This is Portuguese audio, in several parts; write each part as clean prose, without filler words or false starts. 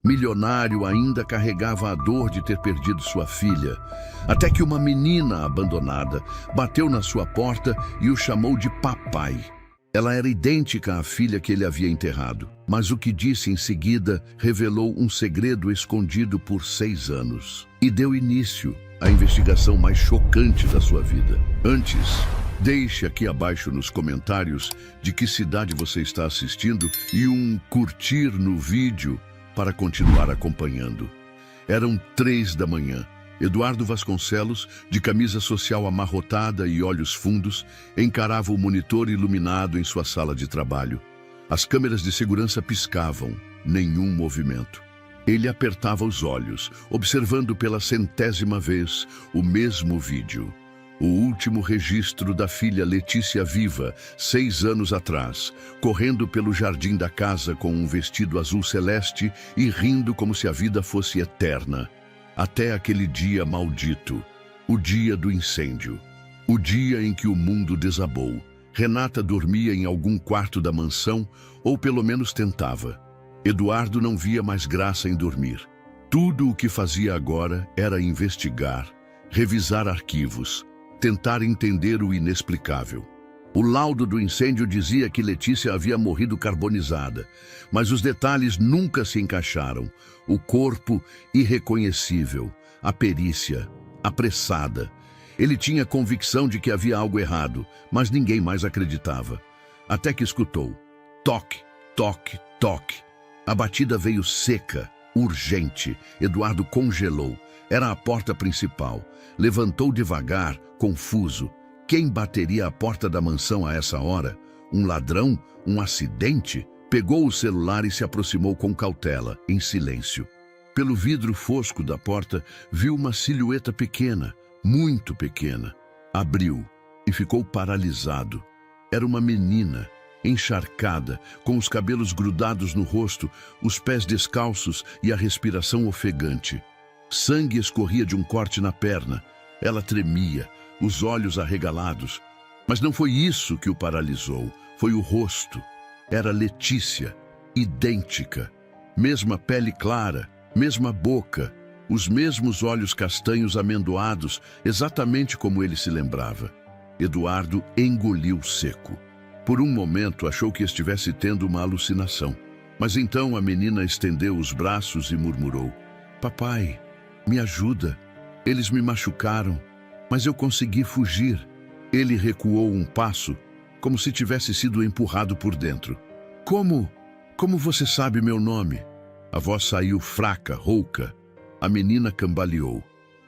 Milionário ainda carregava a dor de ter perdido sua filha, até que uma menina abandonada bateu na sua porta e o chamou de papai. Ela era idêntica à filha que ele havia enterrado, mas o que disse em seguida revelou um segredo escondido por 6 anos e deu início à investigação mais chocante da sua vida. Antes, deixe aqui abaixo nos comentários de que cidade você está assistindo e um curtir no vídeo para continuar acompanhando. Eram 3 da manhã. Eduardo Vasconcelos, de camisa social amarrotada e olhos fundos, encarava o monitor iluminado em sua sala de trabalho. As câmeras de segurança piscavam, nenhum movimento. Ele apertava os olhos, observando pela 100ª vez o mesmo vídeo. O último registro da filha Letícia viva, 6 anos atrás, correndo pelo jardim da casa com um vestido azul celeste e rindo como se a vida fosse eterna. Até aquele dia maldito, o dia do incêndio. O dia em que o mundo desabou. Renata dormia em algum quarto da mansão, ou pelo menos tentava. Eduardo não via mais graça em dormir. Tudo o que fazia agora era investigar, revisar arquivos, tentar entender o inexplicável. O laudo do incêndio dizia que Letícia havia morrido carbonizada, mas os detalhes nunca se encaixaram. O corpo irreconhecível, a perícia apressada. Ele tinha convicção de que havia algo errado, mas ninguém mais acreditava. Até que escutou. Toque, toque, toque. A batida veio seca, urgente. Eduardo congelou. Era a porta principal. Levantou devagar, confuso. Quem bateria a porta da mansão a essa hora? Um ladrão? Um acidente? Pegou o celular e se aproximou com cautela, em silêncio. Pelo vidro fosco da porta, viu uma silhueta pequena, muito pequena. Abriu e ficou paralisado. Era uma menina, encharcada, com os cabelos grudados no rosto, os pés descalços e a respiração ofegante. Sangue escorria de um corte na perna. Ela tremia, os olhos arregalados. Mas não foi isso que o paralisou, foi o rosto. Era Letícia, idêntica. Mesma pele clara, mesma boca, os mesmos olhos castanhos amendoados, exatamente como ele se lembrava. Eduardo engoliu seco. Por um momento achou que estivesse tendo uma alucinação. Mas então a menina estendeu os braços e murmurou: "Papai, me ajuda. Eles me machucaram, mas eu consegui fugir." Ele recuou um passo, como se tivesse sido empurrado por dentro. Como você sabe meu nome?" A voz saiu fraca, rouca. A menina cambaleou.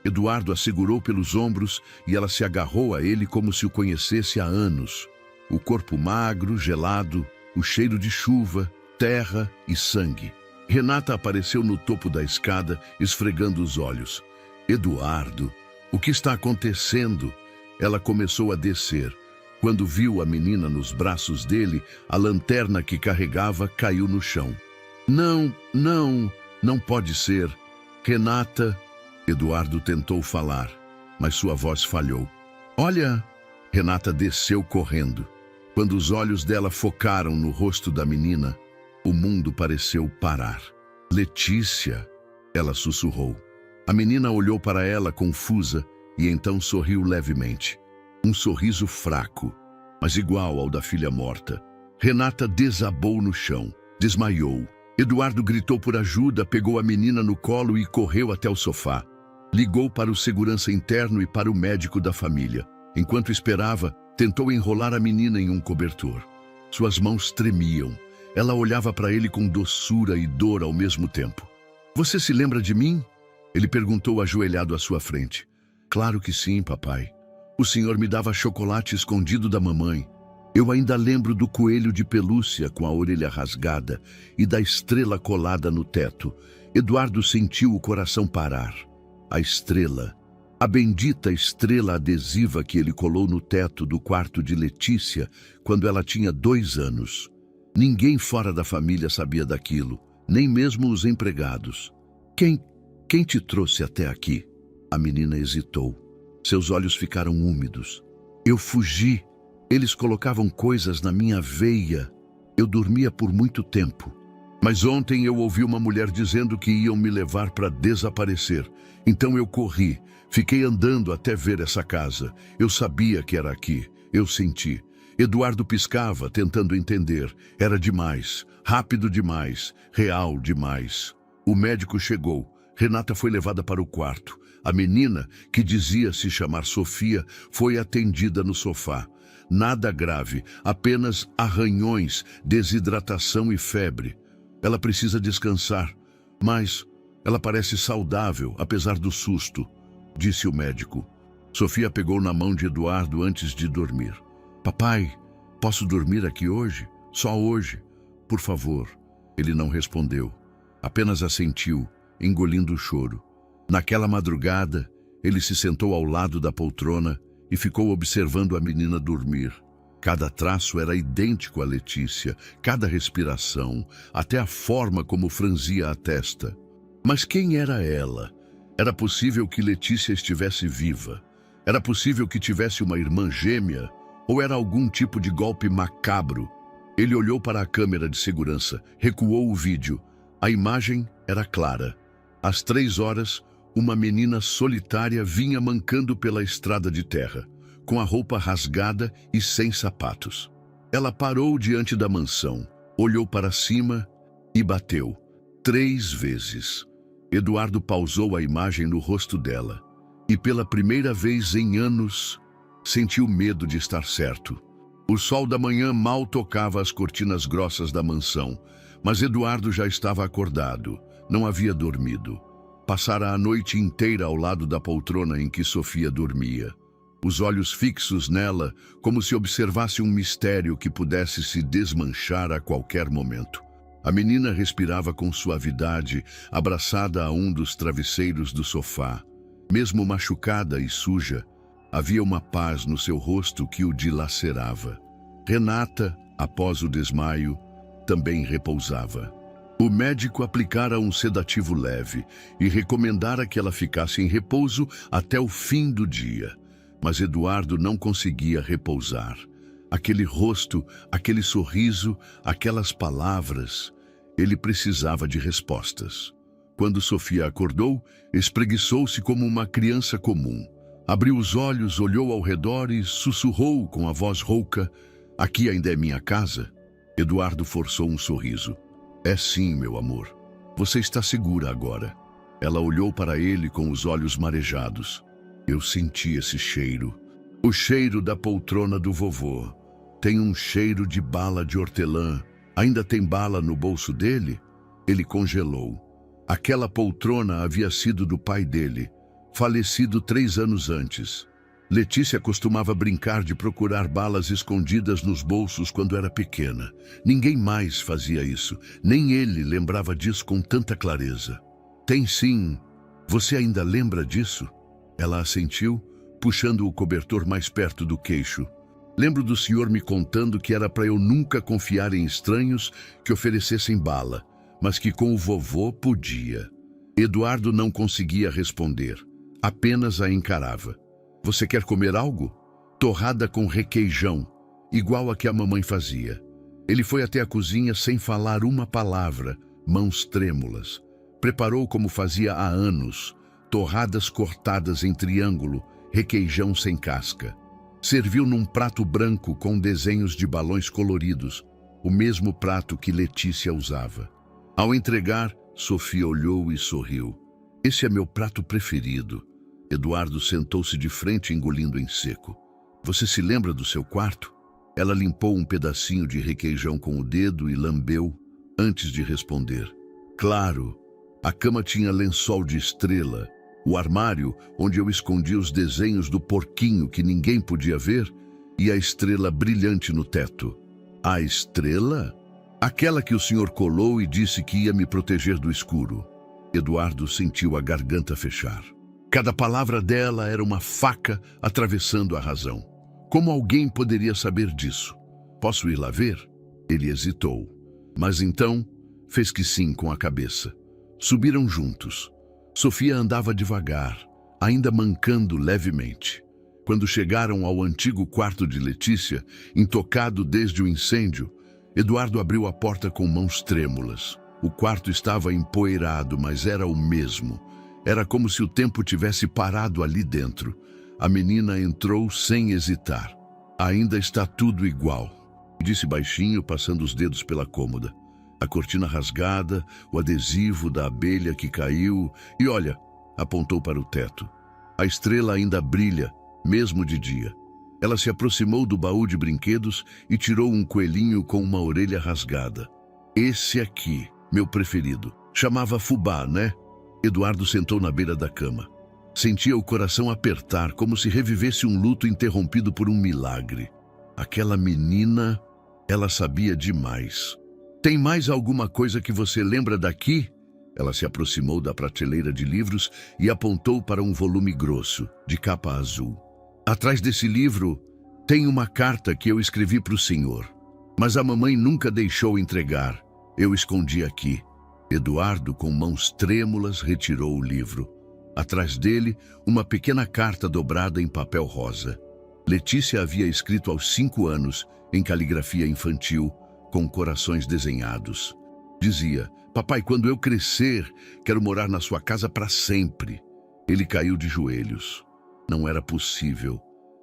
Eduardo a segurou pelos ombros e ela se agarrou a ele como se o conhecesse há anos. O corpo magro, gelado, o cheiro de chuva, terra e sangue. Renata apareceu no topo da escada, esfregando os olhos. "Eduardo, o que está acontecendo?" Ela começou a descer. Quando viu a menina nos braços dele, a lanterna que carregava caiu no chão. Não pode ser. Renata." Eduardo tentou falar, mas sua voz falhou. "Olha." Renata desceu correndo. Quando os olhos dela focaram no rosto da menina, o mundo pareceu parar. "Letícia," ela sussurrou. A menina olhou para ela confusa e então sorriu levemente. Um sorriso fraco, mas igual ao da filha morta. Renata desabou no chão, desmaiou. Eduardo gritou por ajuda, pegou a menina no colo e correu até o sofá. Ligou para o segurança interno e para o médico da família. Enquanto esperava, tentou enrolar a menina em um cobertor. Suas mãos tremiam. Ela olhava para ele com doçura e dor ao mesmo tempo. "Você se lembra de mim?" Ele perguntou ajoelhado à sua frente. "Claro que sim, papai. O senhor me dava chocolate escondido da mamãe. Eu ainda lembro do coelho de pelúcia com a orelha rasgada e da estrela colada no teto." Eduardo sentiu o coração parar. A estrela, a bendita estrela adesiva que ele colou no teto do quarto de Letícia quando ela tinha 2 anos. Ninguém fora da família sabia daquilo, nem mesmo os empregados. Quem te trouxe até aqui?" A menina hesitou. Seus olhos ficaram úmidos. "Eu fugi. Eles colocavam coisas na minha veia. Eu dormia por muito tempo." Mas ontem eu ouvi uma mulher dizendo que iam me levar para desaparecer. Então eu corri, fiquei andando até ver essa casa. Eu sabia que era aqui, eu senti. Eduardo piscava, tentando entender. Era demais, rápido demais, real demais. O médico chegou. Renata foi levada para o quarto. A menina, que dizia se chamar Sofia, foi atendida no sofá. Nada grave, apenas arranhões, desidratação e febre. Ela precisa descansar, mas ela parece saudável, apesar do susto, disse o médico. Sofia pegou na mão de Eduardo antes de dormir. Papai, posso dormir aqui hoje? Só hoje? Por favor. Ele não respondeu, apenas assentiu, engolindo o choro. Naquela madrugada, ele se sentou ao lado da poltrona e ficou observando a menina dormir. Cada traço era idêntico a Letícia, cada respiração, até a forma como franzia a testa. Mas quem era ela? Era possível que Letícia estivesse viva? Era possível que tivesse uma irmã gêmea? Ou era algum tipo de golpe macabro? Ele olhou para a câmera de segurança, recuou o vídeo. A imagem era clara. Às 3 horas, uma menina solitária vinha mancando pela estrada de terra, com a roupa rasgada e sem sapatos. Ela parou diante da mansão, olhou para cima e bateu 3 vezes. Eduardo pausou a imagem no rosto dela e, pela primeira vez em anos, sentiu medo de estar certo. O sol da manhã mal tocava as cortinas grossas da mansão, mas Eduardo já estava acordado, não havia dormido. Passara a noite inteira ao lado da poltrona em que Sofia dormia. Os olhos fixos nela, como se observasse um mistério que pudesse se desmanchar a qualquer momento. A menina respirava com suavidade, abraçada a um dos travesseiros do sofá. Mesmo machucada e suja, havia uma paz no seu rosto que o dilacerava. Renata, após o desmaio, também repousava. O médico aplicara um sedativo leve e recomendara que ela ficasse em repouso até o fim do dia. Mas Eduardo não conseguia repousar. Aquele rosto, aquele sorriso, aquelas palavras, ele precisava de respostas. Quando Sofia acordou, espreguiçou-se como uma criança comum. Abriu os olhos, olhou ao redor e sussurrou com a voz rouca: "Aqui ainda é minha casa?" Eduardo forçou um sorriso. "É sim, meu amor. Você está segura agora." Ela olhou para ele com os olhos marejados. Eu senti esse cheiro. O cheiro da poltrona do vovô. Tem um cheiro de bala de hortelã. Ainda tem bala no bolso dele? Ele congelou. Aquela poltrona havia sido do pai dele, falecido 3 anos antes. Letícia costumava brincar de procurar balas escondidas nos bolsos quando era pequena. Ninguém mais fazia isso, nem ele lembrava disso com tanta clareza. Tem sim. Você ainda lembra disso? Ela assentiu, puxando o cobertor mais perto do queixo. Lembro do senhor me contando que era para eu nunca confiar em estranhos que oferecessem bala, mas que com o vovô podia. Eduardo não conseguia responder, apenas a encarava. Você quer comer algo? Torrada com requeijão, igual a que a mamãe fazia. Ele foi até a cozinha sem falar uma palavra, mãos trêmulas. Preparou como fazia há anos, torradas cortadas em triângulo, requeijão sem casca. Serviu num prato branco com desenhos de balões coloridos, o mesmo prato que Letícia usava. Ao entregar, Sofia olhou e sorriu. Esse é meu prato preferido. Eduardo sentou-se de frente, engolindo em seco. Você se lembra do seu quarto? Ela limpou um pedacinho de requeijão com o dedo e lambeu antes de responder. Claro, a cama tinha lençol de estrela. O armário, onde eu escondi os desenhos do porquinho que ninguém podia ver, e a estrela brilhante no teto. A estrela? Aquela que o senhor colou e disse que ia me proteger do escuro. Eduardo sentiu a garganta fechar. Cada palavra dela era uma faca atravessando a razão. Como alguém poderia saber disso? Posso ir lá ver? Ele hesitou. Mas então fez que sim com a cabeça. Subiram juntos. Sofia andava devagar, ainda mancando levemente. Quando chegaram ao antigo quarto de Letícia, intocado desde o incêndio, Eduardo abriu a porta com mãos trêmulas. O quarto estava empoeirado, mas era o mesmo. Era como se o tempo tivesse parado ali dentro. A menina entrou sem hesitar. Ainda está tudo igual, disse baixinho, passando os dedos pela cômoda. A cortina rasgada, o adesivo da abelha que caiu e olha, apontou para o teto. A estrela ainda brilha, mesmo de dia. Ela se aproximou do baú de brinquedos e tirou um coelhinho com uma orelha rasgada. Esse aqui, meu preferido. Chamava Fubá, né? Eduardo sentou na beira da cama. Sentia o coração apertar, como se revivesse um luto interrompido por um milagre. Aquela menina, ela sabia demais. Tem mais alguma coisa que você lembra daqui? Ela se aproximou da prateleira de livros e apontou para um volume grosso, de capa azul. Atrás desse livro tem uma carta que eu escrevi para o senhor. Mas a mamãe nunca deixou entregar. Eu escondi aqui. Eduardo, com mãos trêmulas, retirou o livro. Atrás dele, uma pequena carta dobrada em papel rosa. Letícia havia escrito aos 5 anos, em caligrafia infantil, com corações desenhados. Dizia: papai, quando eu crescer, quero morar na sua casa para sempre. Ele caiu de joelhos. Não era possível.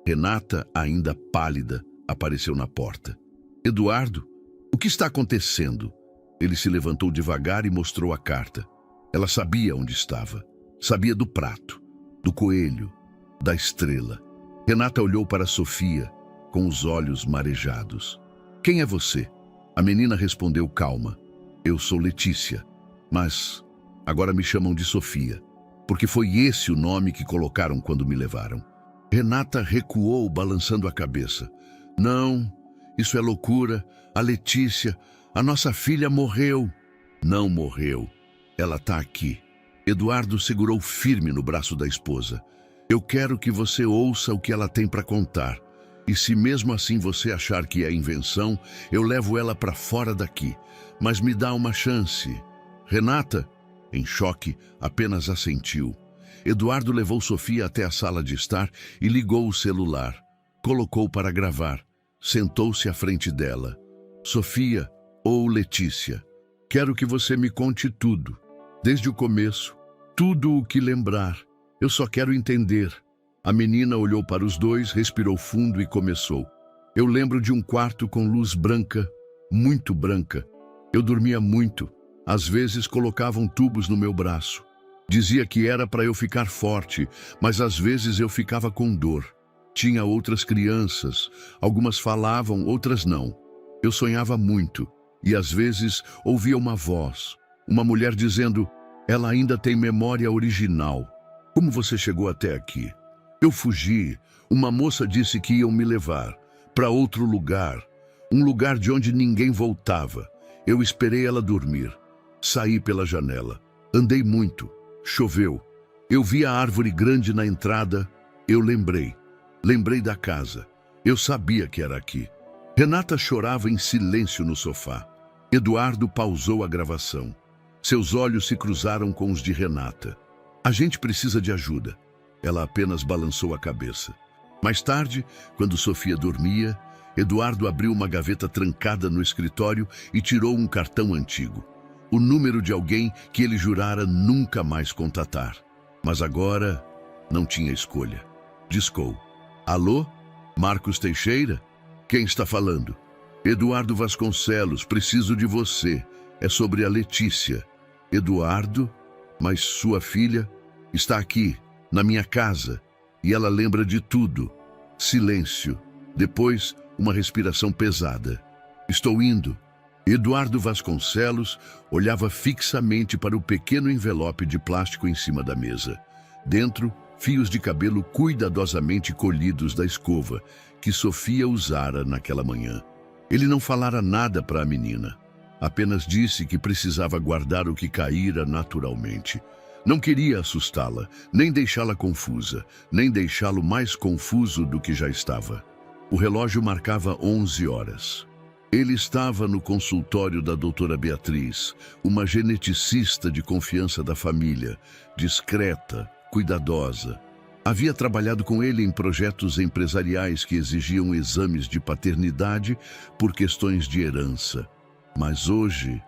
Renata, ainda pálida, apareceu na porta. Eduardo, o que está acontecendo? Ele se levantou devagar e mostrou a carta. Ela sabia onde estava. Sabia do prato, do coelho, da estrela. Renata olhou para Sofia, com os olhos marejados. Quem é você? A menina respondeu calma. Eu sou Letícia, mas agora me chamam de Sofia, porque foi esse o nome que colocaram quando me levaram. Renata recuou, balançando a cabeça. Não, isso é loucura. A Letícia, a nossa filha morreu. Não morreu. Ela está aqui. Eduardo segurou firme no braço da esposa. Eu quero que você ouça o que ela tem para contar. E se mesmo assim você achar que é invenção, eu levo ela para fora daqui. Mas me dá uma chance. Renata, em choque, apenas assentiu. Eduardo levou Sofia até a sala de estar e ligou o celular. Colocou para gravar. Sentou-se à frente dela. Sofia, ou Letícia, quero que você me conte tudo. Desde o começo. Tudo o que lembrar. Eu só quero entender. A menina olhou para os dois, respirou fundo e começou. Eu lembro de um quarto com luz branca, muito branca. Eu dormia muito. Às vezes colocavam tubos no meu braço. Dizia que era para eu ficar forte, mas às vezes eu ficava com dor. Tinha outras crianças. Algumas falavam, outras não. Eu sonhava muito e às vezes ouvia uma voz. Uma mulher dizendo: ela ainda tem memória original. Como você chegou até aqui? Eu fugi. Uma moça disse que iam me levar para outro lugar. Um lugar de onde ninguém voltava. Eu esperei ela dormir. Saí pela janela. Andei muito. Choveu. Eu vi a árvore grande na entrada. Eu lembrei. Lembrei da casa. Eu sabia que era aqui. Renata chorava em silêncio no sofá. Eduardo pausou a gravação. Seus olhos se cruzaram com os de Renata. A gente precisa de ajuda. Ela apenas balançou a cabeça. Mais tarde, quando Sofia dormia, Eduardo abriu uma gaveta trancada no escritório e tirou um cartão antigo. O número de alguém que ele jurara nunca mais contatar. Mas agora não tinha escolha. Discou. Alô? Marcos Teixeira? Quem está falando? Eduardo Vasconcelos, preciso de você. É sobre a Letícia. Eduardo? Mas sua filha está aqui, na minha casa, e ela lembra de tudo. Silêncio. Depois, uma respiração pesada. Estou indo. Eduardo Vasconcelos olhava fixamente para o pequeno envelope de plástico em cima da mesa. Dentro, fios de cabelo cuidadosamente colhidos da escova que Sofia usara naquela manhã. Ele não falara nada para a menina. Apenas disse que precisava guardar o que caíra naturalmente. Não queria assustá-la, nem deixá-la confusa, nem deixá-lo mais confuso do que já estava. O relógio marcava 11 horas. Ele estava no consultório da doutora Beatriz, uma geneticista de confiança da família, discreta, cuidadosa. Havia trabalhado com ele em projetos empresariais que exigiam exames de paternidade por questões de herança. Mas hoje,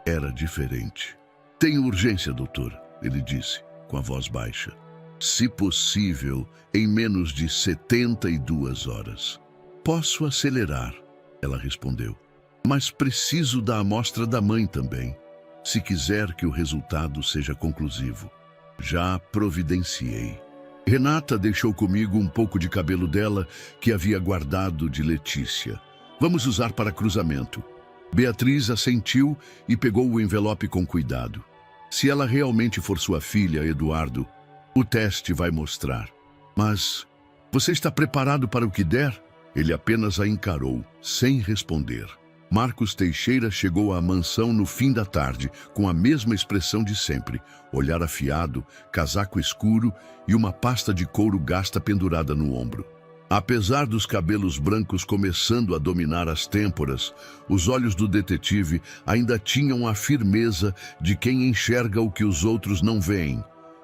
Era diferente. Tenho urgência, doutor, ele disse, com a voz baixa. Se possível, em menos de 72 horas. Posso acelerar, ela respondeu. Mas preciso da amostra da mãe também, se quiser que o resultado seja conclusivo. Já providenciei. Renata deixou comigo um pouco de cabelo dela que havia guardado de Letícia. Vamos usar para cruzamento. Beatriz assentiu e pegou o envelope com cuidado. Se ela realmente for sua filha, Eduardo, o teste vai mostrar. Mas você está preparado para o que der? Ele apenas a encarou, sem responder. Marcos Teixeira chegou à mansão no fim da tarde, com a mesma expressão de sempre, olhar afiado, casaco escuro e uma pasta de couro gasta pendurada no ombro. Apesar dos cabelos brancos começando a dominar as têmporas, os olhos do detetive ainda tinham a firmeza de quem enxerga o que os outros não veem.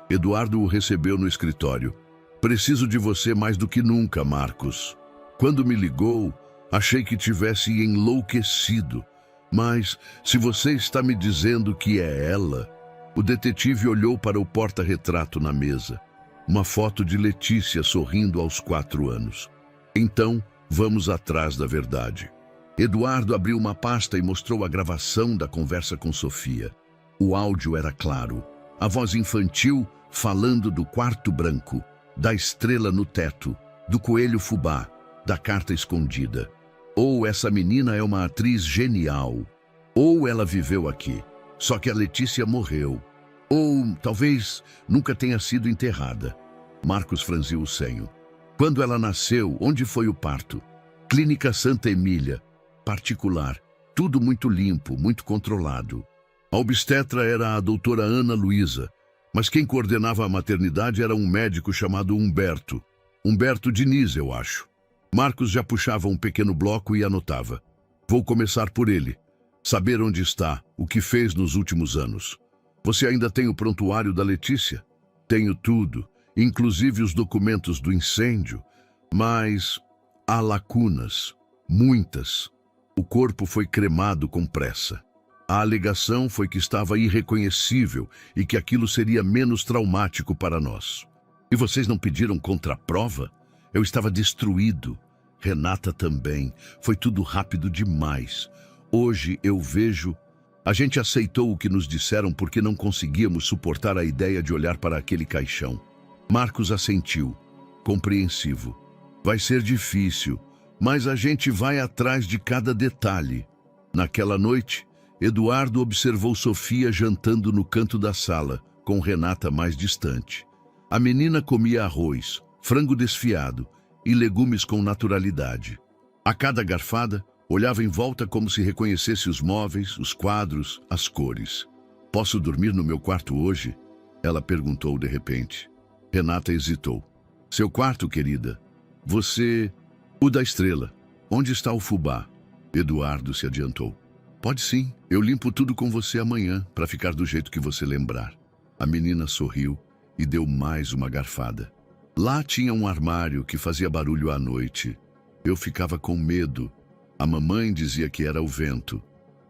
Eduardo o recebeu no escritório. Preciso de você mais do que nunca, Marcos. Quando me ligou, achei que tivesse enlouquecido. Mas, se você está me dizendo que é ela... O detetive olhou para o porta-retrato na mesa. Uma foto de Letícia sorrindo aos 4 anos. Então, vamos atrás da verdade. Eduardo abriu uma pasta e mostrou a gravação da conversa com Sofia. O áudio era claro. A voz infantil falando do quarto branco, da estrela no teto, do coelho fubá, da carta escondida. Ou essa menina é uma atriz genial, ou ela viveu aqui, só que a Letícia morreu. Ou talvez nunca tenha sido enterrada. Marcos franziu o senho. Quando ela nasceu, onde foi o parto? Clínica Santa Emília, particular, tudo muito limpo, muito controlado. A obstetra era a doutora Ana Luísa, mas quem coordenava a maternidade era um médico chamado Humberto. Humberto Diniz, eu acho. Marcos já puxava um pequeno bloco e anotava. Vou começar por ele. Saber onde está, o que fez nos últimos anos. Você ainda tem o prontuário da Letícia? Tenho tudo, inclusive os documentos do incêndio, mas há lacunas, muitas. O corpo foi cremado com pressa. A alegação foi que estava irreconhecível e que aquilo seria menos traumático para nós. E vocês não pediram contraprova? Eu estava destruído. Renata também. Foi tudo rápido demais. Hoje eu vejo... A gente aceitou o que nos disseram porque não conseguíamos suportar a ideia de olhar para aquele caixão. Marcos assentiu, compreensivo. Vai ser difícil, mas a gente vai atrás de cada detalhe. Naquela noite, Eduardo observou Sofia jantando no canto da sala, com Renata mais distante. A menina comia arroz, frango desfiado e legumes com naturalidade. A cada garfada, olhava em volta como se reconhecesse os móveis, os quadros, as cores. Posso dormir no meu quarto hoje? Ela perguntou de repente. Renata hesitou. Seu quarto, querida? Você... O da estrela. Onde está o fubá? Eduardo se adiantou. Pode sim, eu limpo tudo com você amanhã, para ficar do jeito que você lembrar. A menina sorriu e deu mais uma garfada. Lá tinha um armário que fazia barulho à noite. Eu ficava com medo. A mamãe dizia que era o vento,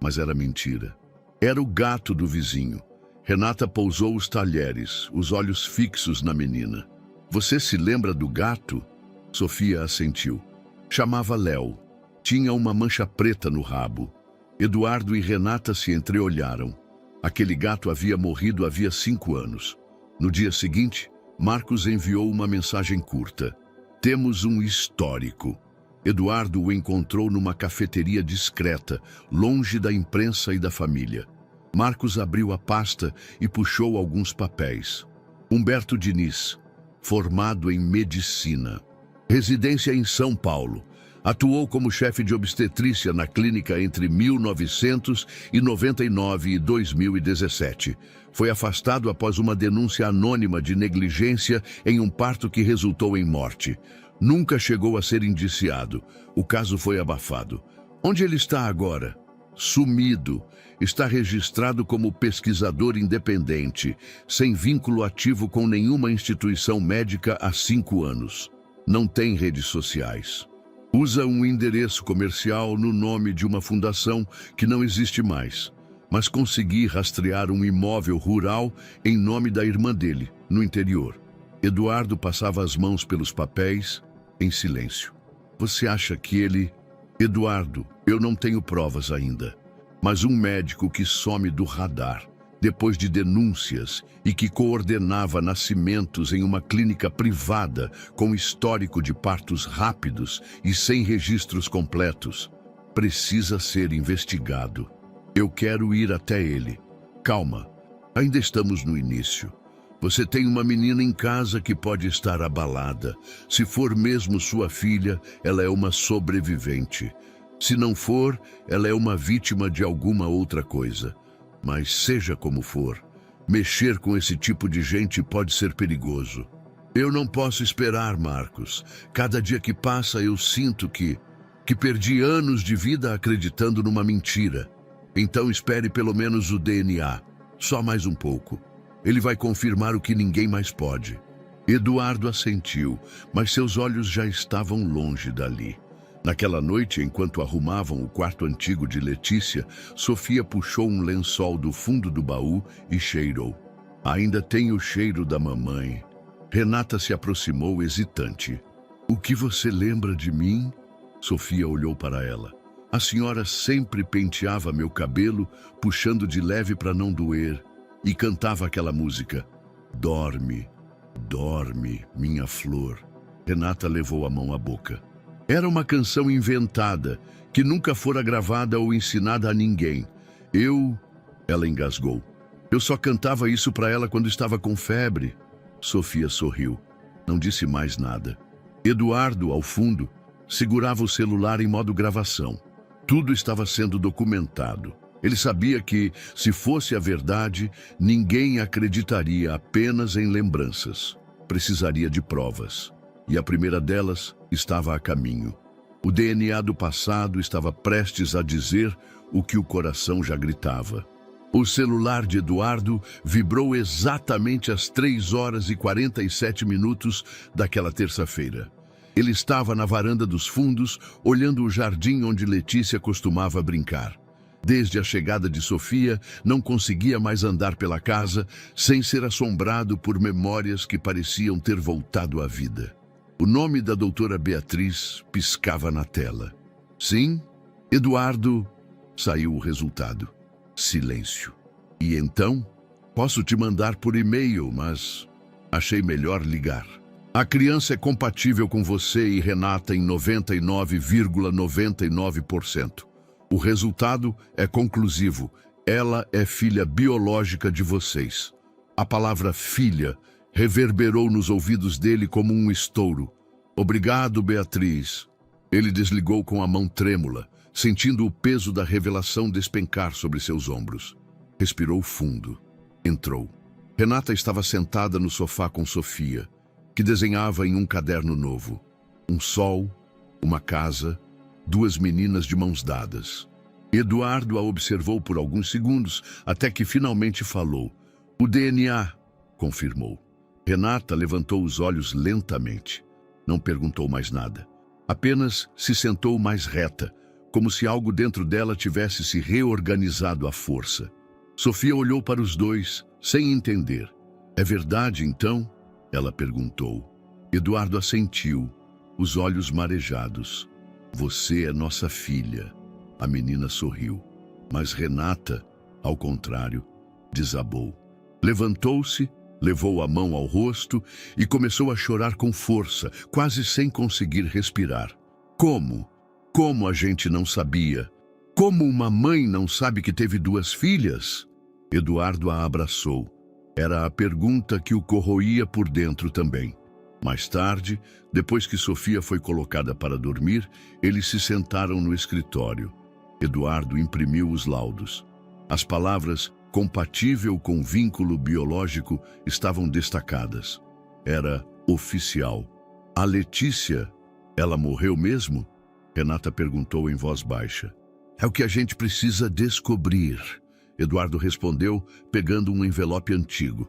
mas era mentira. Era o gato do vizinho. Renata pousou os talheres, os olhos fixos na menina. Você se lembra do gato? Sofia assentiu. Chamava Léo. Tinha uma mancha preta no rabo. Eduardo e Renata se entreolharam. Aquele gato havia morrido havia 5 anos. No dia seguinte, Marcos enviou uma mensagem curta. Temos um histórico. Eduardo o encontrou numa cafeteria discreta, longe da imprensa e da família. Marcos abriu a pasta e puxou alguns papéis. Humberto Diniz, formado em medicina. Residência em São Paulo. Atuou como chefe de obstetrícia na clínica entre 1999 e 2017. Foi afastado após uma denúncia anônima de negligência em um parto que resultou em morte. Nunca chegou a ser indiciado. O caso foi abafado. Onde ele está agora? Sumido. Está registrado como pesquisador independente, sem vínculo ativo com nenhuma instituição médica há 5 anos. Não tem redes sociais. Usa um endereço comercial no nome de uma fundação que não existe mais. mas consegui rastrear um imóvel rural em nome da irmã dele, no interior. Eduardo passava as mãos pelos papéis, em silêncio. Você acha que ele... Eduardo, eu não tenho provas ainda, mas um médico que some do radar, depois de denúncias, e que coordenava nascimentos em uma clínica privada com histórico de partos rápidos e sem registros completos, precisa ser investigado. Eu quero ir até ele. Calma, ainda estamos no início. Você tem uma menina em casa que pode estar abalada. Se for mesmo sua filha, ela é uma sobrevivente. Se não for, ela é uma vítima de alguma outra coisa. Mas seja como for, mexer com esse tipo de gente pode ser perigoso. Eu não posso esperar, Marcos. Cada dia que passa eu sinto que perdi anos de vida acreditando numa mentira. Então espere pelo menos o DNA. Só mais um pouco. Ele vai confirmar o que ninguém mais pode. Eduardo assentiu, mas seus olhos já estavam longe dali. Naquela noite, enquanto arrumavam o quarto antigo de Letícia, Sofia puxou um lençol do fundo do baú e cheirou. Ainda tem o cheiro da mamãe. Renata se aproximou hesitante. O que você lembra de mim? Sofia olhou para ela. A senhora sempre penteava meu cabelo, puxando de leve para não doer, e cantava aquela música. Dorme, dorme, minha flor. Renata levou a mão à boca. Era uma canção inventada, que nunca fora gravada ou ensinada a ninguém. Ela engasgou. Eu só cantava isso para ela quando estava com febre. Sofia sorriu. Não disse mais nada. Eduardo, ao fundo, segurava o celular em modo gravação. Tudo estava sendo documentado. Ele sabia que, se fosse a verdade, ninguém acreditaria apenas em lembranças. Precisaria de provas. E a primeira delas estava a caminho. O DNA do passado estava prestes a dizer o que o coração já gritava. O celular de Eduardo vibrou exatamente às 3h47 daquela terça-feira. Ele estava na varanda dos fundos, olhando o jardim onde Letícia costumava brincar. Desde a chegada de Sofia, não conseguia mais andar pela casa sem ser assombrado por memórias que pareciam ter voltado à vida. O nome da doutora Beatriz piscava na tela. Sim, Eduardo, saiu o resultado. Silêncio. E então? Posso te mandar por e-mail, mas achei melhor ligar. A criança é compatível com você e Renata em 99,99%. O resultado é conclusivo. Ela é filha biológica de vocês. A palavra filha reverberou nos ouvidos dele como um estouro. Obrigado, Beatriz. Ele desligou com a mão trêmula, sentindo o peso da revelação despencar sobre seus ombros. Respirou fundo. Entrou. Renata estava sentada no sofá com Sofia, que desenhava em um caderno novo. Um sol, uma casa, duas meninas de mãos dadas. Eduardo a observou por alguns segundos, até que finalmente falou. O DNA, confirmou. Renata levantou os olhos lentamente. Não perguntou mais nada. Apenas se sentou mais reta, como se algo dentro dela tivesse se reorganizado à força. Sofia olhou para os dois, sem entender. É verdade, então? Ela perguntou. Eduardo assentiu, os olhos marejados. Você é nossa filha. A menina sorriu. Mas Renata, ao contrário, desabou. Levantou-se, levou a mão ao rosto e começou a chorar com força, quase sem conseguir respirar. Como? Como a gente não sabia? Como uma mãe não sabe que teve duas filhas? Eduardo a abraçou. Era a pergunta que o corroía por dentro também. Mais tarde, depois que Sofia foi colocada para dormir, eles se sentaram no escritório. Eduardo imprimiu os laudos. As palavras compatível com vínculo biológico estavam destacadas. Era oficial. A Letícia, ela morreu mesmo? Renata perguntou em voz baixa. É o que a gente precisa descobrir, Eduardo respondeu, pegando um envelope antigo.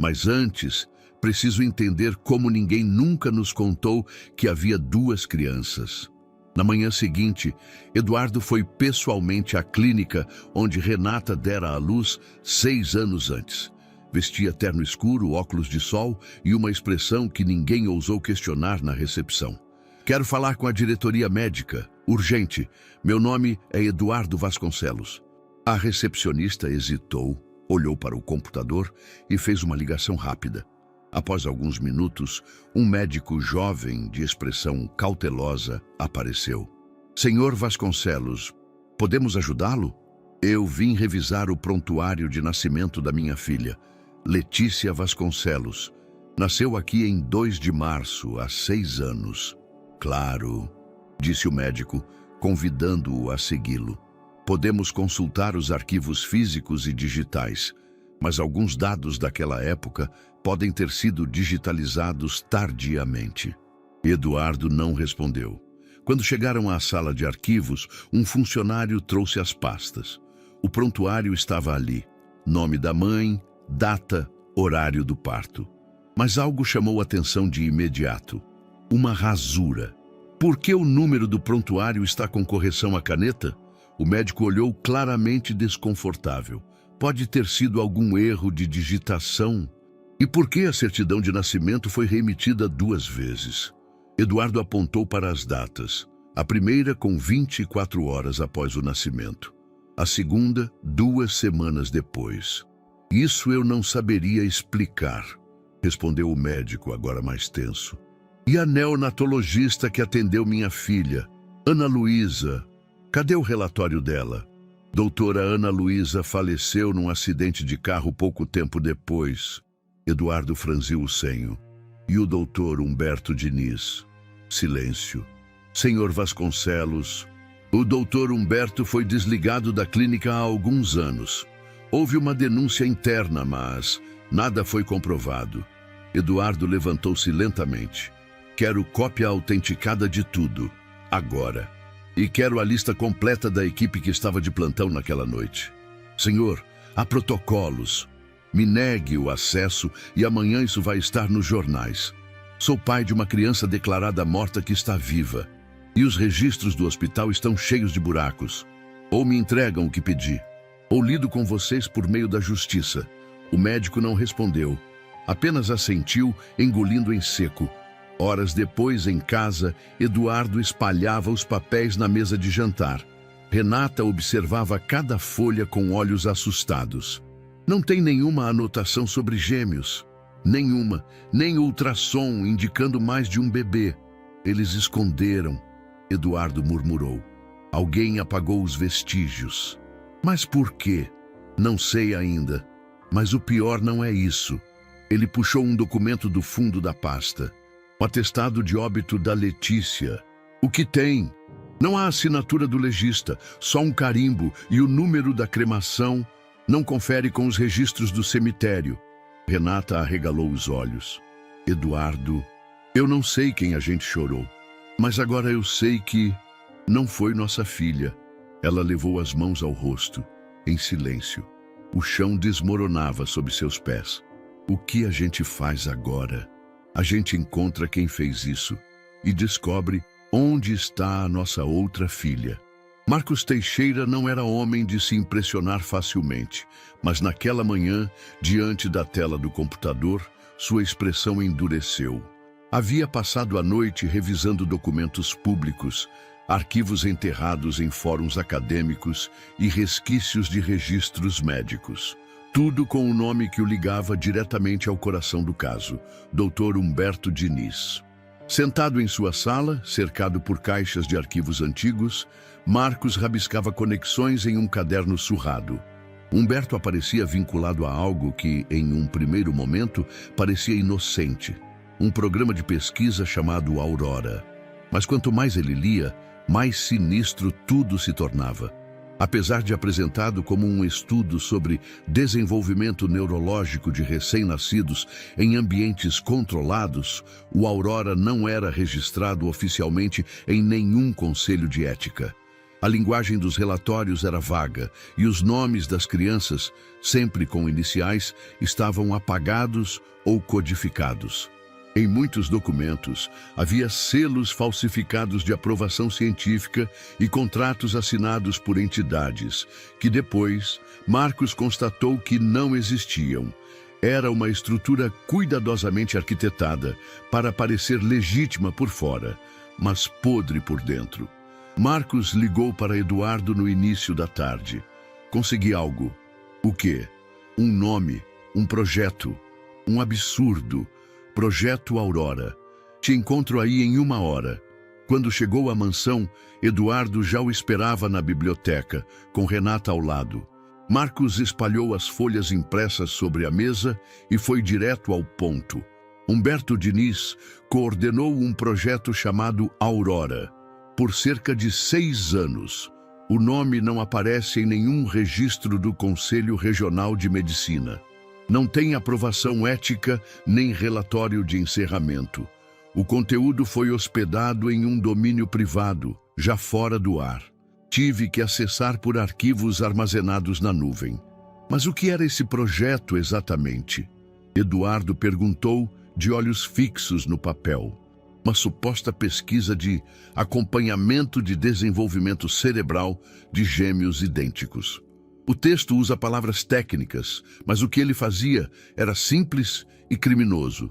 Mas antes, preciso entender como ninguém nunca nos contou que havia duas crianças. Na manhã seguinte, Eduardo foi pessoalmente à clínica onde Renata dera à luz 6 anos antes. Vestia terno escuro, óculos de sol e uma expressão que ninguém ousou questionar na recepção. Quero falar com a diretoria médica. Urgente. Meu nome é Eduardo Vasconcelos. A recepcionista hesitou, olhou para o computador e fez uma ligação rápida. Após alguns minutos, um médico jovem, de expressão cautelosa, apareceu. Senhor Vasconcelos, podemos ajudá-lo? Eu vim revisar o prontuário de nascimento da minha filha, Letícia Vasconcelos. Nasceu aqui em 2 de março, há 6 anos. Claro, disse o médico, convidando-o a segui-lo. Podemos consultar os arquivos físicos e digitais, mas alguns dados daquela época podem ter sido digitalizados tardiamente. Eduardo não respondeu. Quando chegaram à sala de arquivos, um funcionário trouxe as pastas. O prontuário estava ali. Nome da mãe, data, horário do parto. Mas algo chamou a atenção de imediato. Uma rasura. Por que o número do prontuário está com correção à caneta? O médico olhou claramente desconfortável. Pode ter sido algum erro de digitação. E por que a certidão de nascimento foi reemitida 2 vezes? Eduardo apontou para as datas. A primeira com 24 horas após o nascimento. A segunda, 2 semanas depois. Isso eu não saberia explicar, respondeu o médico, agora mais tenso. E a neonatologista que atendeu minha filha, Ana Luísa? Cadê o relatório dela? Doutora Ana Luísa faleceu num acidente de carro pouco tempo depois. Eduardo franziu o senho. E o doutor Humberto Diniz? Silêncio. Senhor Vasconcelos, o doutor Humberto foi desligado da clínica há alguns anos. Houve uma denúncia interna, mas nada foi comprovado. Eduardo levantou-se lentamente. Quero cópia autenticada de tudo, agora. E quero a lista completa da equipe que estava de plantão naquela noite. Senhor, há protocolos. Me negue o acesso e amanhã isso vai estar nos jornais. Sou pai de uma criança declarada morta que está viva. E os registros do hospital estão cheios de buracos. Ou me entregam o que pedi, ou lido com vocês por meio da justiça. O médico não respondeu. Apenas assentiu, engolindo em seco. Horas depois, em casa, Eduardo espalhava os papéis na mesa de jantar. Renata observava cada folha com olhos assustados. Não tem nenhuma anotação sobre gêmeos. Nenhuma, nem ultrassom indicando mais de um bebê. Eles esconderam, Eduardo murmurou. Alguém apagou os vestígios. Mas por quê? Não sei ainda. Mas o pior não é isso. Ele puxou um documento do fundo da pasta. O atestado de óbito da Letícia. O que tem? Não há assinatura do legista, só um carimbo e o número da cremação não confere com os registros do cemitério. Renata arregalou os olhos. Eduardo, eu não sei quem a gente chorou, mas agora eu sei que não foi nossa filha. Ela levou as mãos ao rosto, em silêncio. O chão desmoronava sob seus pés. O que a gente faz agora? A gente encontra quem fez isso e descobre onde está a nossa outra filha. Marcos Teixeira não era homem de se impressionar facilmente, mas naquela manhã, diante da tela do computador, sua expressão endureceu. Havia passado a noite revisando documentos públicos, arquivos enterrados em fóruns acadêmicos e resquícios de registros médicos. Tudo com o nome que o ligava diretamente ao coração do caso, Dr. Humberto Diniz. Sentado em sua sala, cercado por caixas de arquivos antigos, Marcos rabiscava conexões em um caderno surrado. Humberto aparecia vinculado a algo que, em um primeiro momento, parecia inocente. Um programa de pesquisa chamado Aurora. Mas quanto mais ele lia, mais sinistro tudo se tornava. Apesar de apresentado como um estudo sobre desenvolvimento neurológico de recém-nascidos em ambientes controlados, o Aurora não era registrado oficialmente em nenhum conselho de ética. A linguagem dos relatórios era vaga e os nomes das crianças, sempre com iniciais, estavam apagados ou codificados. Em muitos documentos, havia selos falsificados de aprovação científica e contratos assinados por entidades, que depois Marcos constatou que não existiam. Era uma estrutura cuidadosamente arquitetada para parecer legítima por fora, mas podre por dentro. Marcos ligou para Eduardo no início da tarde. Consegui algo. O quê? Um nome, um projeto, um absurdo. Projeto Aurora. Te encontro aí em 1 hora. Quando chegou à mansão, Eduardo já o esperava na biblioteca, com Renata ao lado. Marcos espalhou as folhas impressas sobre a mesa e foi direto ao ponto. Humberto Diniz coordenou um projeto chamado Aurora. Por cerca de 6 anos. O nome não aparece em nenhum registro do Conselho Regional de Medicina. Não tem aprovação ética nem relatório de encerramento. O conteúdo foi hospedado em um domínio privado, já fora do ar. Tive que acessar por arquivos armazenados na nuvem. Mas o que era esse projeto exatamente? Eduardo perguntou, de olhos fixos no papel. Uma suposta pesquisa de acompanhamento de desenvolvimento cerebral de gêmeos idênticos. O texto usa palavras técnicas, mas o que ele fazia era simples e criminoso.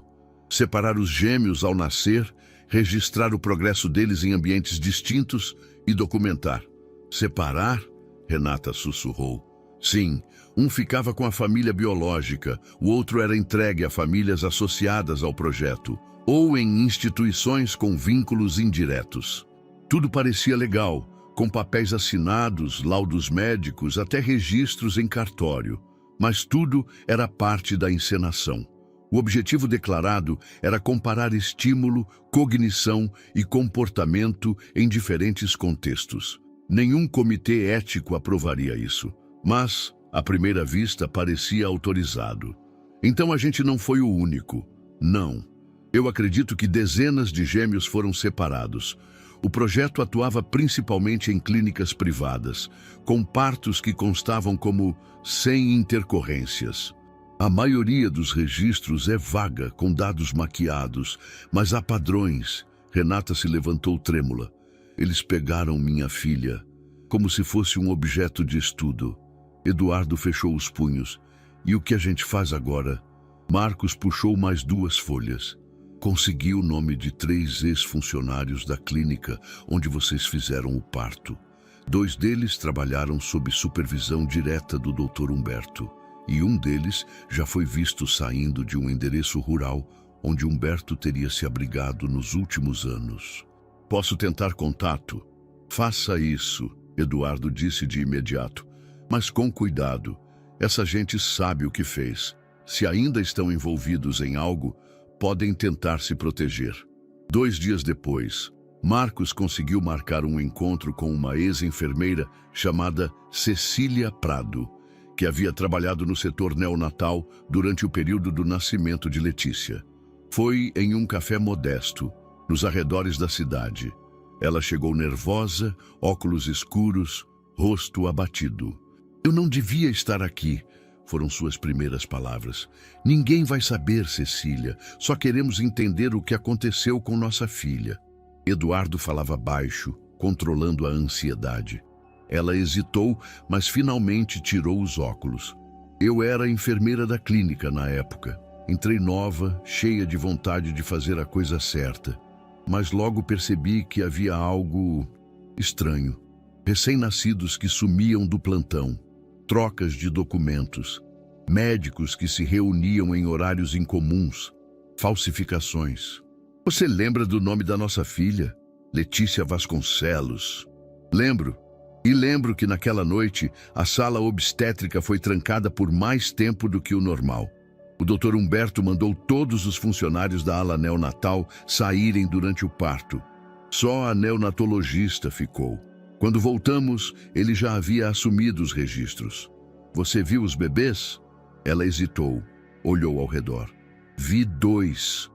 Separar os gêmeos ao nascer, registrar o progresso deles em ambientes distintos e documentar. Separar? Renata sussurrou. Sim, um ficava com a família biológica, o outro era entregue a famílias associadas ao projeto, ou em instituições com vínculos indiretos. Tudo parecia legal, com papéis assinados, laudos médicos, até registros em cartório. Mas tudo era parte da encenação. O objetivo declarado era comparar estímulo, cognição e comportamento em diferentes contextos. Nenhum comitê ético aprovaria isso, mas, à primeira vista, parecia autorizado. Então a gente não foi o único. Não. Eu acredito que dezenas de gêmeos foram separados. O projeto atuava principalmente em clínicas privadas, com partos que constavam como sem intercorrências. A maioria dos registros é vaga, com dados maquiados, mas há padrões. Renata se levantou trêmula. Eles pegaram minha filha, como se fosse um objeto de estudo. Eduardo fechou os punhos. E o que a gente faz agora? Marcos puxou mais 2 folhas. Consegui o nome de 3 ex-funcionários da clínica onde vocês fizeram o parto. 2 deles trabalharam sob supervisão direta do Dr. Humberto. E um deles já foi visto saindo de um endereço rural onde Humberto teria se abrigado nos últimos anos. Posso tentar contato? Faça isso, Eduardo disse de imediato. Mas com cuidado. Essa gente sabe o que fez. Se ainda estão envolvidos em algo, podem tentar se proteger. 2 dias depois, Marcos conseguiu marcar um encontro com uma ex-enfermeira chamada Cecília Prado, que havia trabalhado no setor neonatal durante o período do nascimento de Letícia. Foi em um café modesto, nos arredores da cidade. Ela chegou nervosa, óculos escuros, rosto abatido. Eu não devia estar aqui, foram suas primeiras palavras. Ninguém vai saber, Cecília. Só queremos entender o que aconteceu com nossa filha. Eduardo falava baixo, controlando a ansiedade. Ela hesitou, mas finalmente tirou os óculos. Eu era enfermeira da clínica na época. Entrei nova, cheia de vontade de fazer a coisa certa. Mas logo percebi que havia algo estranho. Recém-nascidos que sumiam do plantão. Trocas de documentos, médicos que se reuniam em horários incomuns, falsificações. Você lembra do nome da nossa filha? Letícia Vasconcelos. Lembro. E lembro que naquela noite a sala obstétrica foi trancada por mais tempo do que o normal. O Dr. Humberto mandou todos os funcionários da ala neonatal saírem durante o parto. Só a neonatologista ficou. Quando voltamos, ele já havia assumido os registros. Você viu os bebês? Ela hesitou, olhou ao redor. Vi 2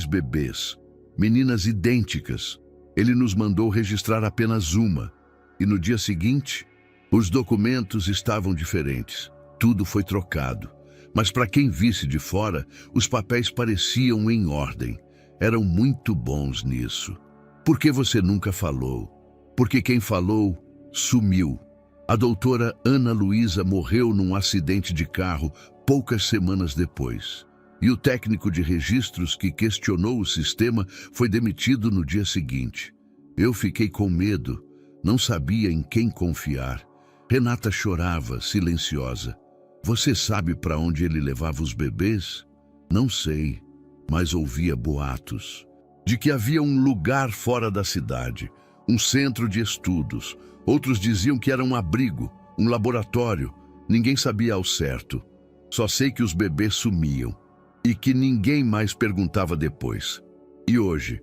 bebês, meninas idênticas. Ele nos mandou registrar apenas uma. E no dia seguinte, os documentos estavam diferentes. Tudo foi trocado. Mas para quem visse de fora, os papéis pareciam em ordem. Eram muito bons nisso. Por que você nunca falou? Porque quem falou, sumiu. A doutora Ana Luísa morreu num acidente de carro poucas semanas depois. E o técnico de registros que questionou o sistema foi demitido no dia seguinte. Eu fiquei com medo, não sabia em quem confiar. Renata chorava, silenciosa. Você sabe para onde ele levava os bebês? Não sei, mas ouvia boatos. De que havia um lugar fora da cidade, um centro de estudos. Outros diziam que era um abrigo, um laboratório. Ninguém sabia ao certo. Só sei que os bebês sumiam e que ninguém mais perguntava depois. E hoje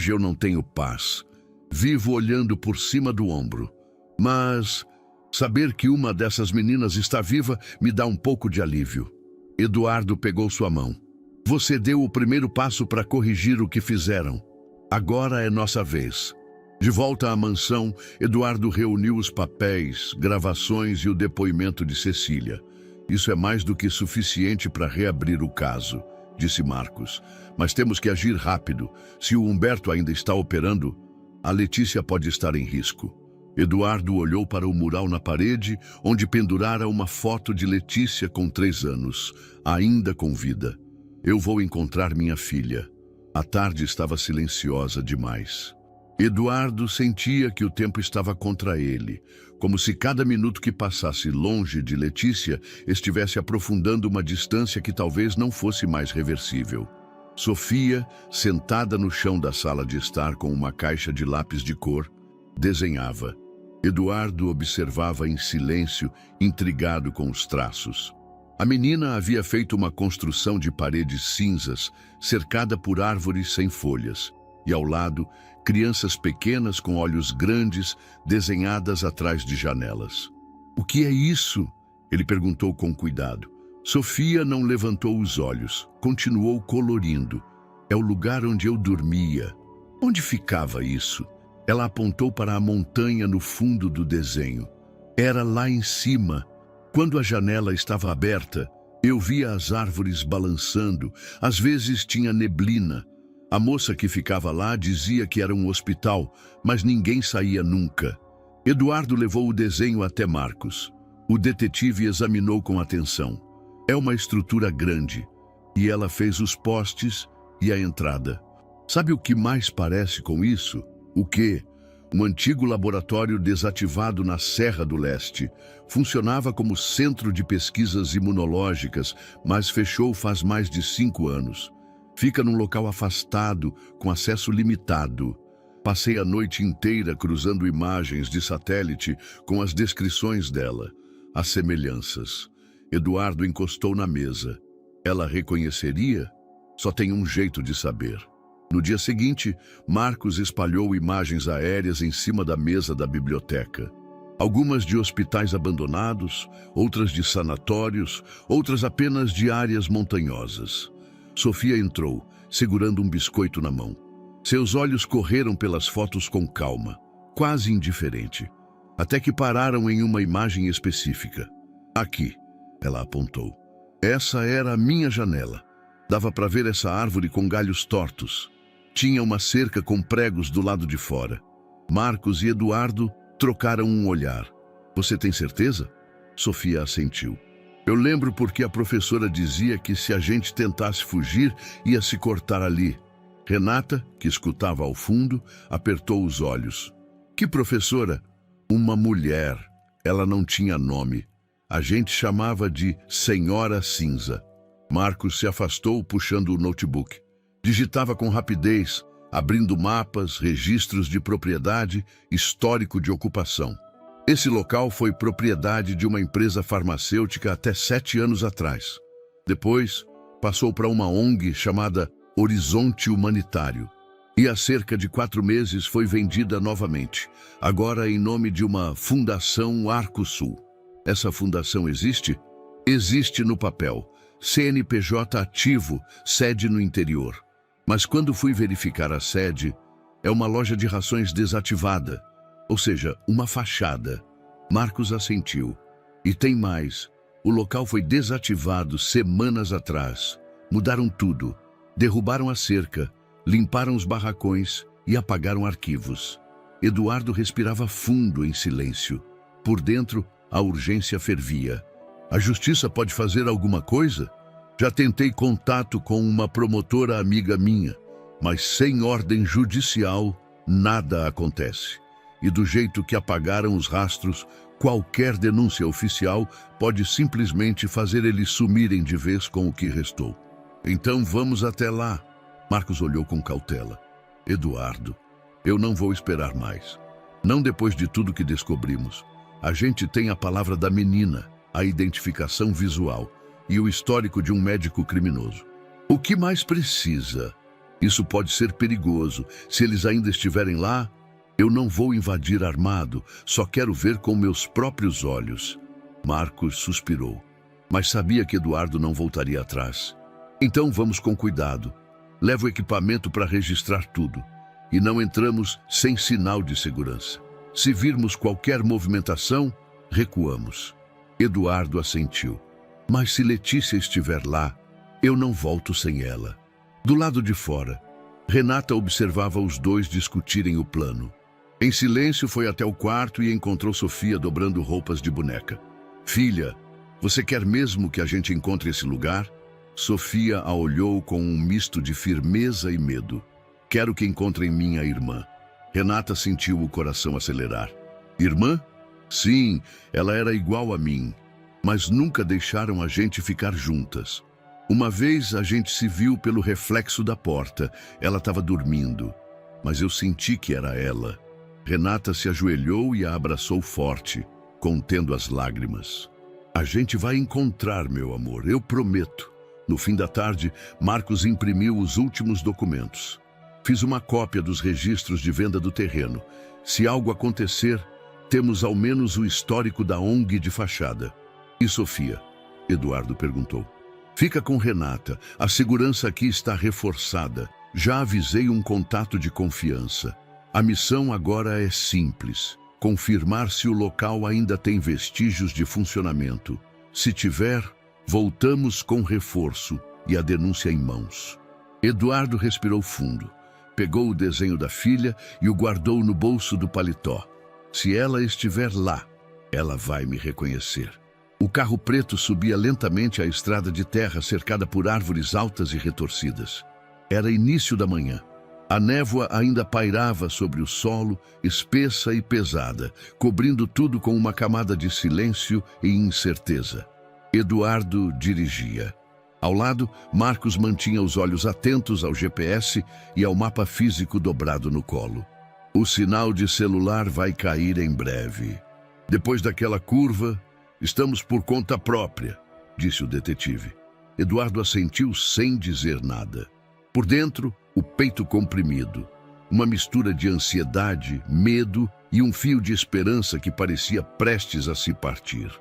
eu não tenho paz. Vivo olhando por cima do ombro. Mas saber que uma dessas meninas está viva me dá um pouco de alívio. Eduardo pegou sua mão. Você deu o primeiro passo para corrigir o que fizeram. Agora é nossa vez. De volta à mansão, Eduardo reuniu os papéis, gravações e o depoimento de Cecília. Isso é mais do que suficiente para reabrir o caso, disse Marcos. Mas temos que agir rápido. Se o Humberto ainda está operando, a Letícia pode estar em risco. Eduardo olhou para o mural na parede, onde pendurara uma foto de Letícia com 3 anos, ainda com vida. Eu vou encontrar minha filha. A tarde estava silenciosa demais. Eduardo sentia que o tempo estava contra ele, como se cada minuto que passasse longe de Letícia estivesse aprofundando uma distância que talvez não fosse mais reversível. Sofia, sentada no chão da sala de estar com uma caixa de lápis de cor, desenhava. Eduardo observava em silêncio, intrigado com os traços. A menina havia feito uma construção de paredes cinzas, cercada por árvores sem folhas, e ao lado, crianças pequenas com olhos grandes, desenhadas atrás de janelas. O que é isso? Ele perguntou com cuidado. Sofia não levantou os olhos, continuou colorindo. É o lugar onde eu dormia. Onde ficava isso? Ela apontou para a montanha no fundo do desenho. Era lá em cima. Quando a janela estava aberta, eu via as árvores balançando. Às vezes tinha neblina. A moça que ficava lá dizia que era um hospital, mas ninguém saía nunca. Eduardo levou o desenho até Marcos. O detetive examinou com atenção. É uma estrutura grande, e ela fez os postes e a entrada. Sabe o que mais parece com isso? O quê? Um antigo laboratório desativado na Serra do Leste. Funcionava como centro de pesquisas imunológicas, mas fechou faz mais de 5 anos. Fica num local afastado, com acesso limitado. Passei a noite inteira cruzando imagens de satélite com as descrições dela, as semelhanças. Eduardo encostou na mesa. Ela reconheceria? Só tem um jeito de saber. No dia seguinte, Marcos espalhou imagens aéreas em cima da mesa da biblioteca. Algumas de hospitais abandonados, outras de sanatórios, outras apenas de áreas montanhosas. Sofia entrou, segurando um biscoito na mão. Seus olhos correram pelas fotos com calma, quase indiferente, até que pararam em uma imagem específica. Aqui, ela apontou. Essa era a minha janela. Dava para ver essa árvore com galhos tortos. Tinha uma cerca com pregos do lado de fora. Marcos e Eduardo trocaram um olhar. Você tem certeza? Sofia assentiu. Eu lembro porque a professora dizia que se a gente tentasse fugir, ia se cortar ali. Renata, que escutava ao fundo, apertou os olhos. Que professora? Uma mulher. Ela não tinha nome. A gente chamava de Senhora Cinza. Marcos se afastou, puxando o notebook. Digitava com rapidez, abrindo mapas, registros de propriedade, histórico de ocupação. Esse local foi propriedade de uma empresa farmacêutica até 7 anos atrás. Depois, passou para uma ONG chamada Horizonte Humanitário. E há cerca de 4 meses foi vendida novamente, agora em nome de uma Fundação Arco Sul. Essa fundação existe? Existe no papel. CNPJ ativo, sede no interior. Mas quando fui verificar a sede, é uma loja de rações desativada, ou seja, uma fachada. Marcos assentiu. E tem mais. O local foi desativado semanas atrás. Mudaram tudo. Derrubaram a cerca, limparam os barracões e apagaram arquivos. Eduardo respirava fundo em silêncio. Por dentro, a urgência fervia. A justiça pode fazer alguma coisa? Já tentei contato com uma promotora amiga minha, mas sem ordem judicial, nada acontece. E do jeito que apagaram os rastros, qualquer denúncia oficial pode simplesmente fazer eles sumirem de vez com o que restou. Então vamos até lá. Marcos olhou com cautela. Eduardo, eu não vou esperar mais. Não depois de tudo que descobrimos. A gente tem a palavra da menina, a identificação visual e o histórico de um médico criminoso. O que mais precisa? Isso pode ser perigoso. Se eles ainda estiverem lá, eu não vou invadir armado, só quero ver com meus próprios olhos. Marcos suspirou, mas sabia que Eduardo não voltaria atrás. Então vamos com cuidado. Leva o equipamento para registrar tudo. E não entramos sem sinal de segurança. Se virmos qualquer movimentação, recuamos. Eduardo assentiu. Mas se Letícia estiver lá, eu não volto sem ela. Do lado de fora, Renata observava os dois discutirem o plano. Em silêncio foi até o quarto e encontrou Sofia dobrando roupas de boneca. Filha, você quer mesmo que a gente encontre esse lugar? Sofia a olhou com um misto de firmeza e medo. Quero que encontrem minha irmã. Renata sentiu o coração acelerar. Irmã? Sim, ela era igual a mim, mas nunca deixaram a gente ficar juntas. Uma vez a gente se viu pelo reflexo da porta. Ela estava dormindo, mas eu senti que era ela. Renata se ajoelhou e a abraçou forte, contendo as lágrimas. A gente vai encontrar, meu amor, eu prometo. No fim da tarde, Marcos imprimiu os últimos documentos. Fiz uma cópia dos registros de venda do terreno. Se algo acontecer, temos ao menos o histórico da ONG de fachada. E Sofia? Eduardo perguntou. Fica com Renata. A segurança aqui está reforçada. Já avisei um contato de confiança. A missão agora é simples. Confirmar se o local ainda tem vestígios de funcionamento. Se tiver, voltamos com reforço e a denúncia em mãos. Eduardo respirou fundo. Pegou o desenho da filha e o guardou no bolso do paletó. Se ela estiver lá, ela vai me reconhecer. O carro preto subia lentamente a estrada de terra cercada por árvores altas e retorcidas. Era início da manhã. A névoa ainda pairava sobre o solo, espessa e pesada, cobrindo tudo com uma camada de silêncio e incerteza. Eduardo dirigia. Ao lado, Marcos mantinha os olhos atentos ao GPS e ao mapa físico dobrado no colo. O sinal de celular vai cair em breve. Depois daquela curva, estamos por conta própria, disse o detetive. Eduardo assentiu sem dizer nada. Por dentro, o peito comprimido. Uma mistura de ansiedade, medo e um fio de esperança que parecia prestes a se partir.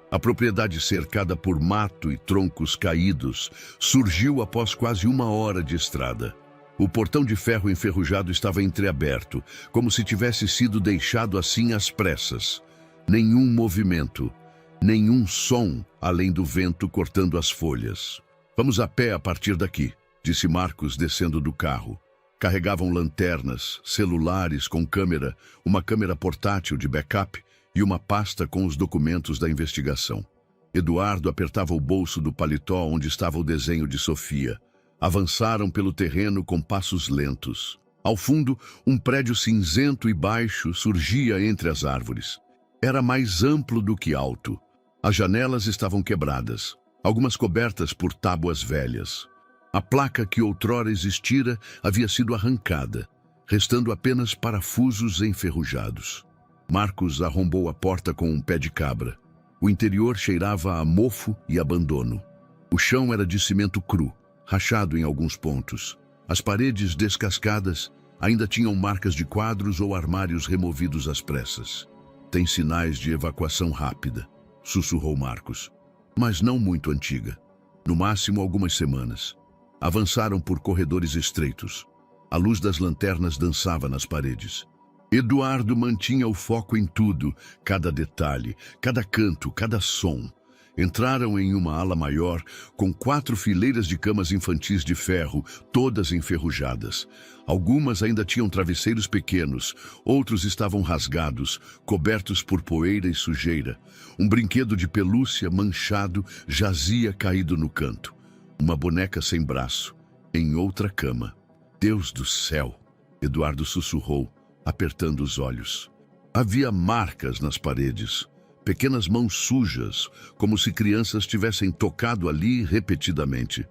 A propriedade cercada por mato e troncos caídos surgiu após quase 1 hora de estrada. O portão de ferro enferrujado estava entreaberto, como se tivesse sido deixado assim às pressas. Nenhum movimento, nenhum som além do vento cortando as folhas. Vamos a pé a partir daqui, disse Marcos descendo do carro. Carregavam lanternas, celulares com câmera, uma câmera portátil de backup e uma pasta com os documentos da investigação. Eduardo apertava o bolso do paletó onde estava o desenho de Sofia. Avançaram pelo terreno com passos lentos. Ao fundo, um prédio cinzento e baixo surgia entre as árvores. Era mais amplo do que alto. As janelas estavam quebradas, algumas cobertas por tábuas velhas. A placa que outrora existira havia sido arrancada, restando apenas parafusos enferrujados. Marcos arrombou a porta com um pé de cabra. O interior cheirava a mofo e abandono. O chão era de cimento cru, rachado em alguns pontos. As paredes descascadas ainda tinham marcas de quadros ou armários removidos às pressas. Tem sinais de evacuação rápida, sussurrou Marcos, mas não muito antiga. No máximo algumas semanas. Avançaram por corredores estreitos. A luz das lanternas dançava nas paredes. Eduardo mantinha o foco em tudo, cada detalhe, cada canto, cada som. Entraram em uma ala maior, com 4 fileiras de camas infantis de ferro, todas enferrujadas. Algumas ainda tinham travesseiros pequenos, outros estavam rasgados, cobertos por poeira e sujeira. Um brinquedo de pelúcia manchado jazia caído no canto. Uma boneca sem braço, em outra cama. Deus do céu! Eduardo sussurrou, apertando os olhos. Havia marcas nas paredes. Pequenas mãos sujas, como se crianças tivessem tocado ali repetidamente.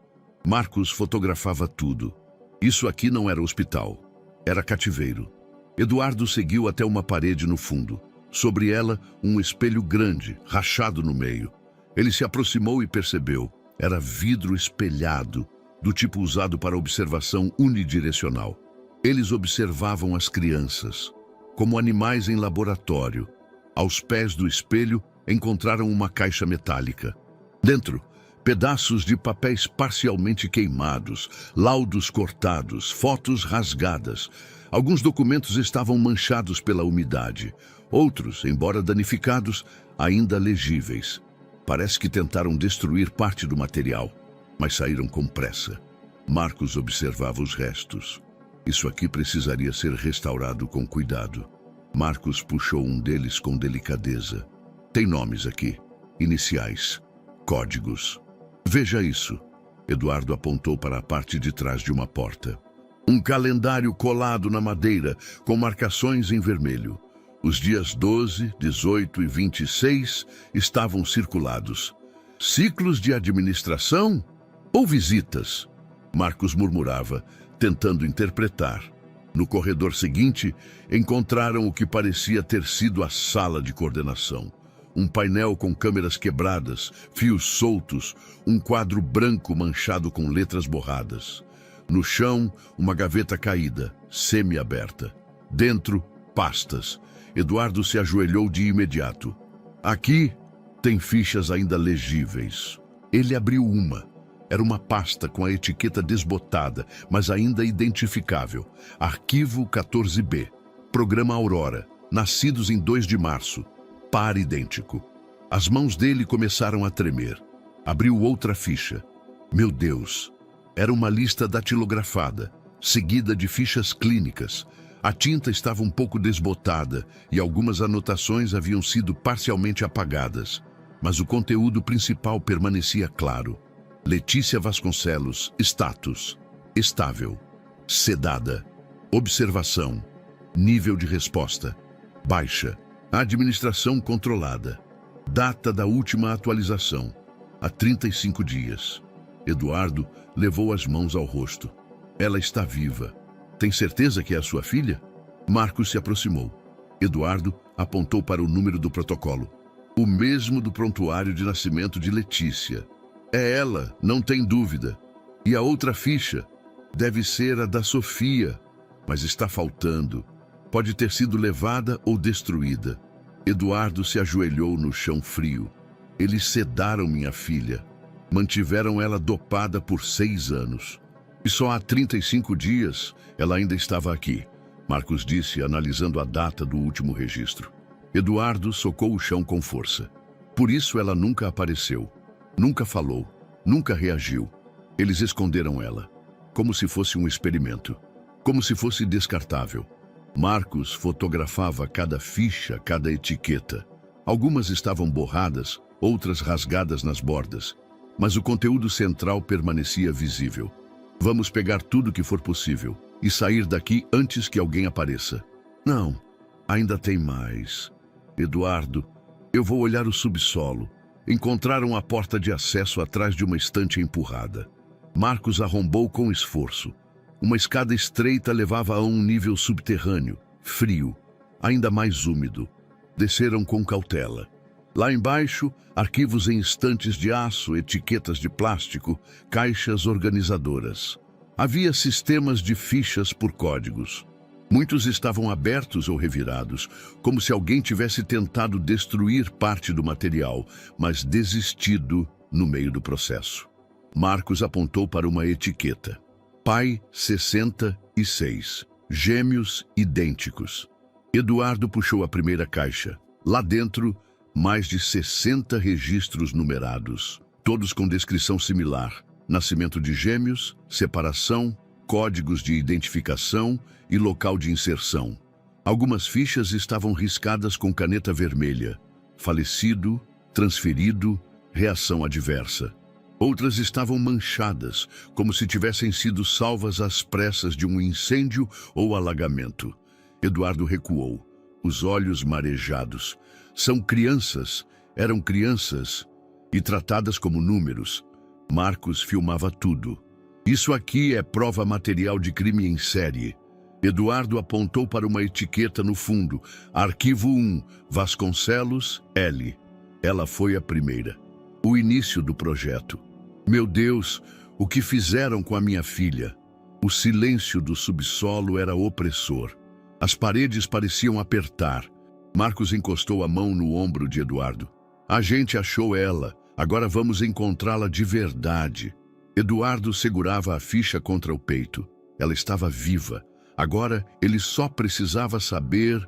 Marcos fotografava tudo. Isso aqui não era hospital, era cativeiro. Eduardo seguiu até uma parede no fundo. Sobre ela, um espelho grande, rachado no meio. Ele se aproximou e percebeu. Era vidro espelhado, do tipo usado para observação unidirecional. Eles observavam as crianças, como animais em laboratório. Aos pés do espelho, encontraram uma caixa metálica. Dentro, pedaços de papéis parcialmente queimados, laudos cortados, fotos rasgadas. Alguns documentos estavam manchados pela umidade. Outros, embora danificados, ainda legíveis. Parece que tentaram destruir parte do material, mas saíram com pressa. Marcos observava os restos. Isso aqui precisaria ser restaurado com cuidado. Marcos puxou um deles com delicadeza. Tem nomes aqui, iniciais, códigos. Veja isso. Eduardo apontou para a parte de trás de uma porta. Um calendário colado na madeira, com marcações em vermelho. Os dias 12, 18 e 26 estavam circulados. Ciclos de administração ou visitas? Marcos murmurava, tentando interpretar. No corredor seguinte, encontraram o que parecia ter sido a sala de coordenação. Um painel com câmeras quebradas, fios soltos, um quadro branco manchado com letras borradas. No chão, uma gaveta caída, semi-aberta. Dentro, pastas. Eduardo se ajoelhou de imediato. Aqui tem fichas ainda legíveis. Ele abriu uma. Era uma pasta com a etiqueta desbotada, mas ainda identificável. Arquivo 14B. Programa Aurora. Nascidos em 2 de março. Par idêntico. As mãos dele começaram a tremer. Abriu outra ficha. Meu Deus! Era uma lista datilografada, seguida de fichas clínicas. A tinta estava um pouco desbotada e algumas anotações haviam sido parcialmente apagadas. Mas o conteúdo principal permanecia claro. Letícia Vasconcelos, status, estável, sedada, observação, nível de resposta, baixa, administração controlada, data da última atualização, há 35 dias. Eduardo levou as mãos ao rosto. Ela está viva. Tem certeza que é a sua filha? Marcos se aproximou. Eduardo apontou para o número do protocolo. O mesmo do prontuário de nascimento de Letícia. É ela, não tem dúvida. E a outra ficha deve ser a da Sofia, mas está faltando. Pode ter sido levada ou destruída. Eduardo se ajoelhou no chão frio. Eles sedaram minha filha. Mantiveram ela dopada por 6 anos. E só há 35 dias ela ainda estava aqui, Marcos disse, analisando a data do último registro. Eduardo socou o chão com força. Por isso ela nunca apareceu. Nunca falou, nunca reagiu. Eles esconderam ela, como se fosse um experimento, como se fosse descartável. Marcos fotografava cada ficha, cada etiqueta. Algumas estavam borradas, outras rasgadas nas bordas, mas o conteúdo central permanecia visível. Vamos pegar tudo que for possível e sair daqui antes que alguém apareça. Não, ainda tem mais. Eduardo, eu vou olhar o subsolo. Encontraram a porta de acesso atrás de uma estante empurrada. Marcos arrombou com esforço. Uma escada estreita levava a um nível subterrâneo, frio, ainda mais úmido. Desceram com cautela. Lá embaixo, arquivos em estantes de aço, etiquetas de plástico, caixas organizadoras. Havia sistemas de fichas por códigos. Muitos estavam abertos ou revirados, como se alguém tivesse tentado destruir parte do material, mas desistido no meio do processo. Marcos apontou para uma etiqueta. Pai 66. Gêmeos idênticos. Eduardo puxou a primeira caixa. Lá dentro, Mais de 60 registros numerados, todos com descrição similar: nascimento de gêmeos, separação, códigos de identificação e local de inserção. Algumas fichas estavam riscadas com caneta vermelha: falecido, transferido, reação adversa. Outras estavam manchadas, como se tivessem sido salvas às pressas de um incêndio ou alagamento. Eduardo recuou, os olhos marejados. Eram crianças, e tratadas como números. Marcos filmava tudo. Isso aqui é prova material de crime em série. Eduardo apontou para uma etiqueta no fundo: Arquivo 1, Vasconcelos, L. Ela foi a primeira. O início do projeto. Meu Deus, o que fizeram com a minha filha? O silêncio do subsolo era opressor. As paredes pareciam apertar. Marcos encostou a mão no ombro de Eduardo. A gente achou ela. Agora vamos encontrá-la de verdade. Eduardo segurava a ficha contra o peito. Ela estava viva. Agora ele só precisava saber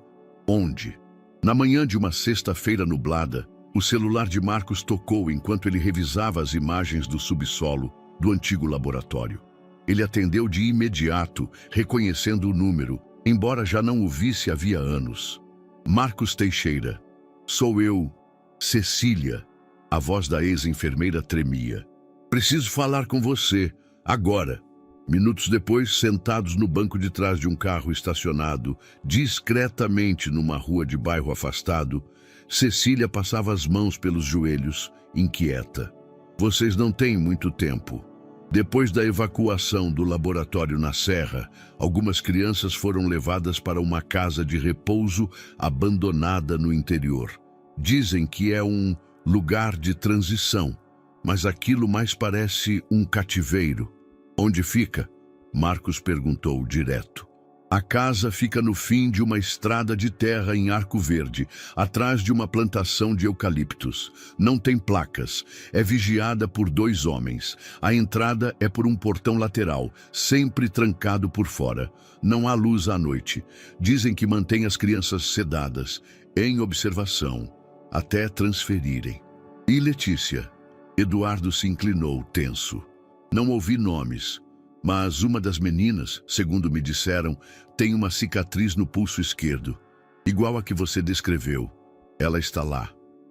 onde. Na manhã de uma sexta-feira nublada, o celular de Marcos tocou enquanto ele revisava as imagens do subsolo do antigo laboratório. Ele atendeu de imediato, reconhecendo o número, embora já não o visse havia anos. Marcos Teixeira. Sou eu, Cecília. A voz da ex-enfermeira tremia. Preciso falar com você, agora. Minutos depois, sentados no banco de trás de um carro estacionado, discretamente numa rua de bairro afastado, Cecília passava as mãos pelos joelhos, inquieta. Vocês não têm muito tempo. Depois da evacuação do laboratório na Serra, algumas crianças foram levadas para uma casa de repouso abandonada no interior. Dizem que é um lugar de transição, mas aquilo mais parece um cativeiro. Onde fica? Marcos perguntou direto. A casa fica no fim de uma estrada de terra em Arco Verde, atrás de uma plantação de eucaliptos. Não tem placas. É vigiada por 2 homens. A entrada é por um portão lateral, sempre trancado por fora. Não há luz à noite. Dizem que mantém as crianças sedadas, em observação, até transferirem. E Letícia? Eduardo se inclinou, tenso. Não ouvi nomes, mas uma das meninas, segundo me disseram, tem uma cicatriz no pulso esquerdo, igual a que você descreveu. Ela está lá.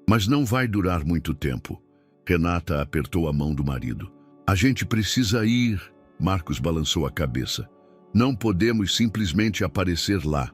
Mas não vai durar muito tempo. Renata apertou a mão do marido. A gente precisa ir. Marcos balançou a cabeça. Não podemos simplesmente aparecer lá,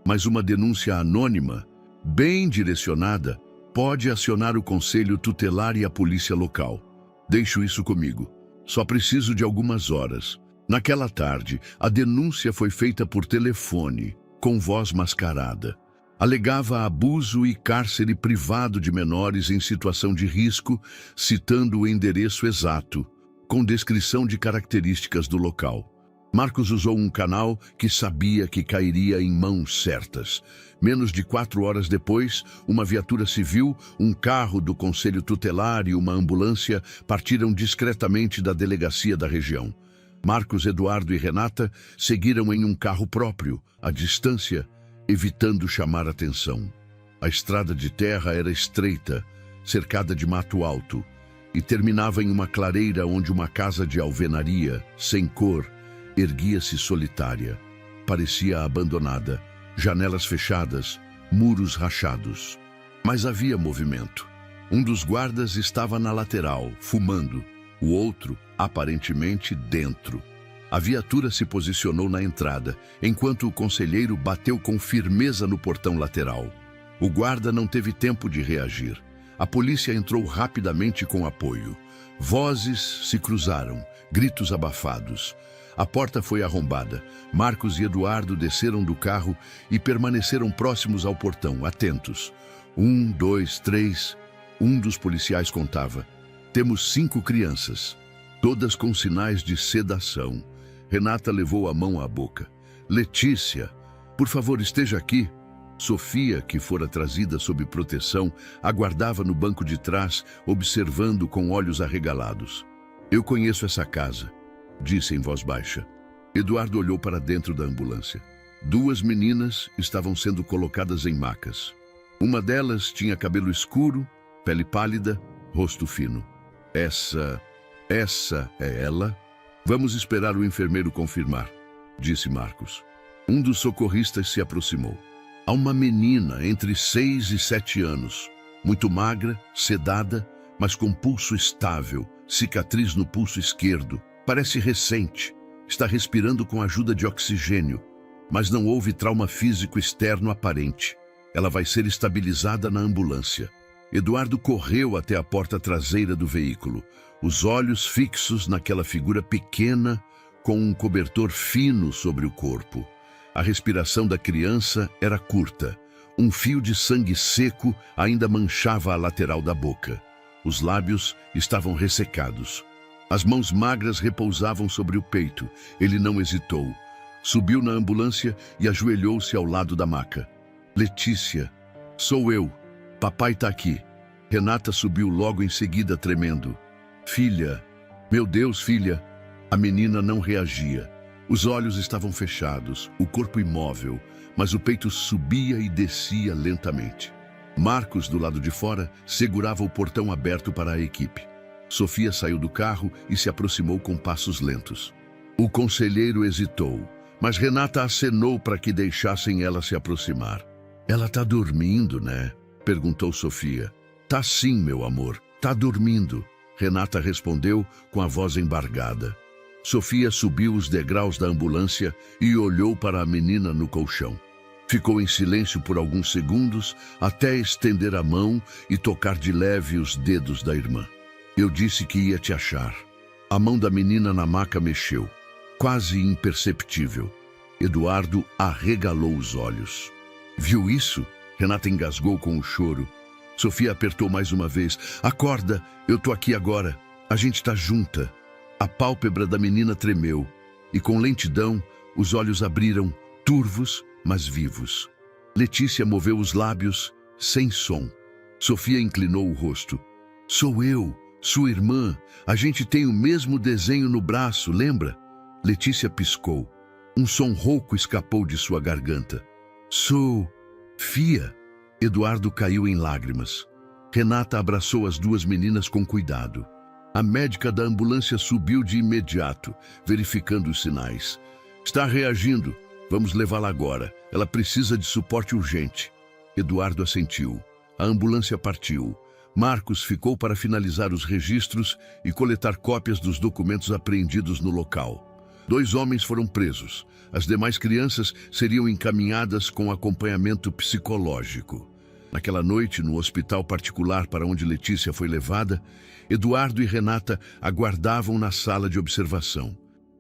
mas uma denúncia anônima, bem direcionada, pode acionar o conselho tutelar e a polícia local. Deixo isso comigo. Só preciso de algumas horas. Naquela tarde, a denúncia foi feita por telefone, com voz mascarada. Alegava abuso e cárcere privado de menores em situação de risco, citando o endereço exato, com descrição de características do local. Marcos usou um canal que sabia que cairia em mãos certas. Menos de 4 horas depois, uma viatura civil, um carro do Conselho Tutelar e uma ambulância partiram discretamente da delegacia da região. Marcos, Eduardo e Renata seguiram em um carro próprio, à distância, evitando chamar atenção. A estrada de terra era estreita, cercada de mato alto, e terminava em uma clareira onde uma casa de alvenaria, sem cor, erguia-se solitária. Parecia abandonada, janelas fechadas, muros rachados. Mas havia movimento. Um dos guardas estava na lateral, fumando. O outro, aparentemente, dentro. A viatura se posicionou na entrada, enquanto o conselheiro bateu com firmeza no portão lateral. O guarda não teve tempo de reagir. A polícia entrou rapidamente com apoio. Vozes se cruzaram, gritos abafados. A porta foi arrombada. Marcos e Eduardo desceram do carro e permaneceram próximos ao portão, atentos. 1, 2, 3. Um dos policiais contava. Temos 5 crianças, todas com sinais de sedação. Renata levou a mão à boca. Letícia, por favor, esteja aqui. Sofia, que fora trazida sob proteção, aguardava no banco de trás, observando com olhos arregalados. Eu conheço essa casa, disse em voz baixa. Eduardo olhou para dentro da ambulância. 2 meninas estavam sendo colocadas em macas. Uma delas tinha cabelo escuro, pele pálida, rosto fino. Essa é ela? Vamos esperar o enfermeiro confirmar, disse Marcos. Um dos socorristas se aproximou. Há uma menina entre 6 e 7 anos, muito magra, sedada, mas com pulso estável, cicatriz no pulso esquerdo. Parece recente, está respirando com a ajuda de oxigênio, mas não houve trauma físico externo aparente. Ela vai ser estabilizada na ambulância. Eduardo correu até a porta traseira do veículo, os olhos fixos naquela figura pequena com um cobertor fino sobre o corpo. A respiração da criança era curta. Um fio de sangue seco ainda manchava a lateral da boca. Os lábios estavam ressecados. As mãos magras repousavam sobre o peito. Ele não hesitou. Subiu na ambulância e ajoelhou-se ao lado da maca. Letícia, sou eu. Papai tá aqui. Renata subiu logo em seguida, tremendo. Filha, meu Deus, filha. A menina não reagia. Os olhos estavam fechados, o corpo imóvel, mas o peito subia e descia lentamente. Marcos, do lado de fora, segurava o portão aberto para a equipe. Sofia saiu do carro e se aproximou com passos lentos. O conselheiro hesitou, mas Renata acenou para que deixassem ela se aproximar. Ela tá dormindo, né? Perguntou Sofia. Tá sim, meu amor, tá dormindo. Renata respondeu com a voz embargada. Sofia subiu os degraus da ambulância e olhou para a menina no colchão. Ficou em silêncio por alguns segundos até estender a mão e tocar de leve os dedos da irmã. Eu disse que ia te achar. A mão da menina na maca mexeu, quase imperceptível. Eduardo arregalou os olhos. Viu isso? Renata engasgou com o choro. Sofia apertou mais uma vez. Acorda, eu tô aqui agora. A gente tá junta. A pálpebra da menina tremeu e com lentidão os olhos abriram, turvos, mas vivos. Letícia moveu os lábios, sem som. Sofia inclinou o rosto. Sou eu, sua irmã. A gente tem o mesmo desenho no braço, lembra? Letícia piscou. Um som rouco escapou de sua garganta. Sofia. Eduardo caiu em lágrimas. Renata abraçou as duas meninas com cuidado. A médica da ambulância subiu de imediato, verificando os sinais. Está reagindo. Vamos levá-la agora. Ela precisa de suporte urgente. Eduardo assentiu. A ambulância partiu. Marcos ficou para finalizar os registros e coletar cópias dos documentos apreendidos no local. 2 homens foram presos. As demais crianças seriam encaminhadas com acompanhamento psicológico. Naquela noite, no hospital particular para onde Letícia foi levada, Eduardo e Renata aguardavam na sala de observação.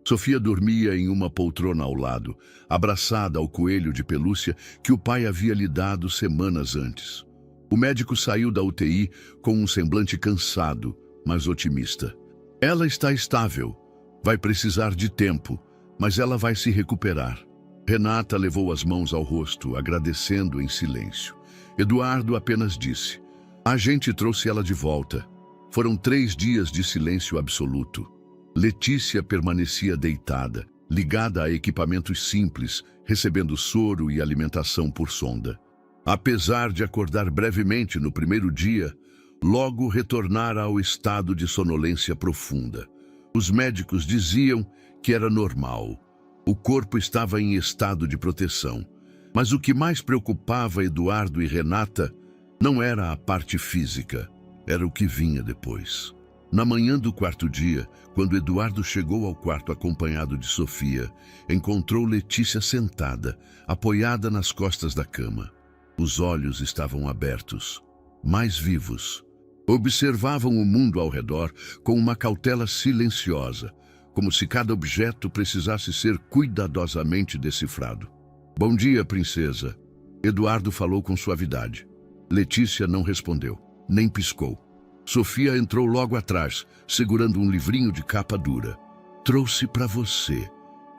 Sofia dormia em uma poltrona ao lado, abraçada ao coelho de pelúcia que o pai havia lhe dado semanas antes. O médico saiu da UTI com um semblante cansado, mas otimista. Ela está estável. Vai precisar de tempo, mas ela vai se recuperar. Renata levou as mãos ao rosto, agradecendo em silêncio. Eduardo apenas disse: a gente trouxe ela de volta. Foram 3 dias de silêncio absoluto. Letícia permanecia deitada, ligada a equipamentos simples, recebendo soro e alimentação por sonda. Apesar de acordar brevemente no primeiro dia, logo retornara ao estado de sonolência profunda. Os médicos diziam que era normal. O corpo estava em estado de proteção. Mas o que mais preocupava Eduardo e Renata não era a parte física, era o que vinha depois. Na manhã do 4º dia, quando Eduardo chegou ao quarto acompanhado de Sofia, encontrou Letícia sentada, apoiada nas costas da cama. Os olhos estavam abertos, mais vivos. Observavam o mundo ao redor com uma cautela silenciosa, como se cada objeto precisasse ser cuidadosamente decifrado. Bom dia, princesa. Eduardo falou com suavidade. Letícia não respondeu, nem piscou. Sofia entrou logo atrás, segurando um livrinho de capa dura. Trouxe para você.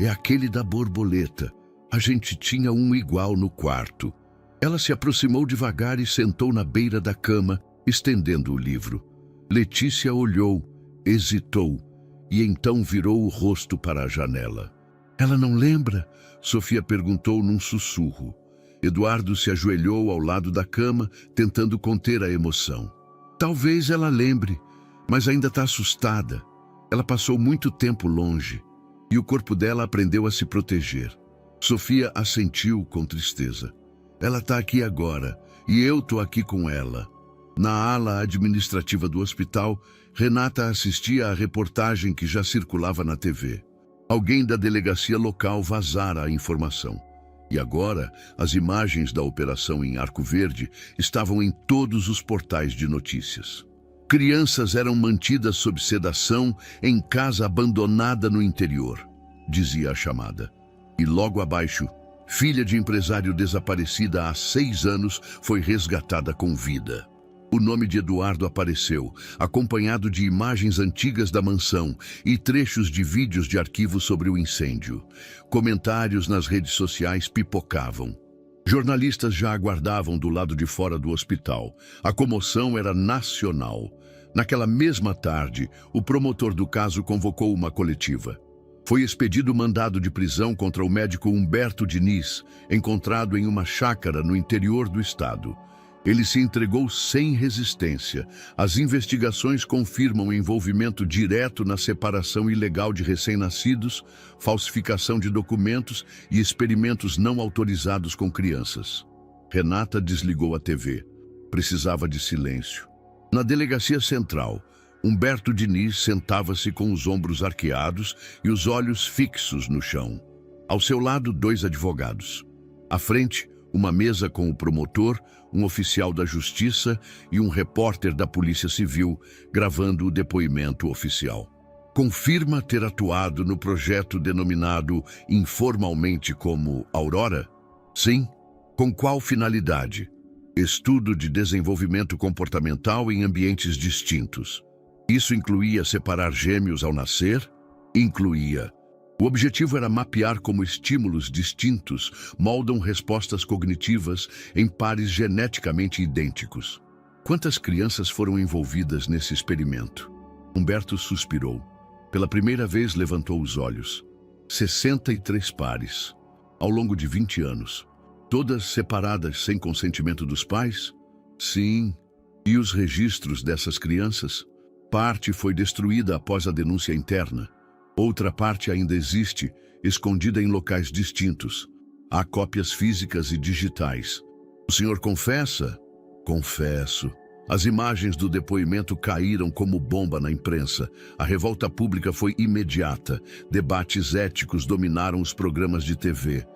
É aquele da borboleta. A gente tinha um igual no quarto. Ela se aproximou devagar e sentou na beira da cama, estendendo o livro. Letícia olhou, hesitou, e então virou o rosto para a janela. Ela não lembra? Sofia perguntou num sussurro. Eduardo se ajoelhou ao lado da cama, tentando conter a emoção. Talvez ela lembre, mas ainda está assustada. Ela passou muito tempo longe e o corpo dela aprendeu a se proteger. Sofia assentiu com tristeza. Ela está aqui agora e eu estou aqui com ela. Na ala administrativa do hospital, Renata assistia à reportagem que já circulava na TV. Alguém da delegacia local vazara a informação. E agora, as imagens da operação em Arco Verde estavam em todos os portais de notícias. Crianças eram mantidas sob sedação em casa abandonada no interior, dizia a chamada. E logo abaixo, filha de empresário desaparecida há 6 anos foi resgatada com vida. O nome de Eduardo apareceu, acompanhado de imagens antigas da mansão e trechos de vídeos de arquivo sobre o incêndio. Comentários nas redes sociais pipocavam. Jornalistas já aguardavam do lado de fora do hospital. A comoção era nacional. Naquela mesma tarde, o promotor do caso convocou uma coletiva. Foi expedido mandado de prisão contra o médico Humberto Diniz, encontrado em uma chácara no interior do estado. Ele se entregou sem resistência. As investigações confirmam o envolvimento direto na separação ilegal de recém-nascidos, falsificação de documentos e experimentos não autorizados com crianças. Renata desligou a TV. Precisava de silêncio. Na delegacia central, Humberto Diniz sentava-se com os ombros arqueados e os olhos fixos no chão. Ao seu lado, 2 advogados. À frente, uma mesa com o promotor, um oficial da Justiça e um repórter da Polícia Civil gravando o depoimento oficial. Confirma ter atuado no projeto denominado informalmente como Aurora? Sim. Com qual finalidade? Estudo de desenvolvimento comportamental em ambientes distintos. Isso incluía separar gêmeos ao nascer? Incluía. O objetivo era mapear como estímulos distintos moldam respostas cognitivas em pares geneticamente idênticos. Quantas crianças foram envolvidas nesse experimento? Humberto suspirou. Pela primeira vez levantou os olhos. 63 pares, ao longo de 20 anos. Todas separadas sem consentimento dos pais? Sim. E os registros dessas crianças? Parte foi destruída após a denúncia interna. Outra parte ainda existe, escondida em locais distintos. Há cópias físicas e digitais. O senhor confessa? Confesso. As imagens do depoimento caíram como bomba na imprensa. A revolta pública foi imediata. Debates éticos dominaram os programas de TV.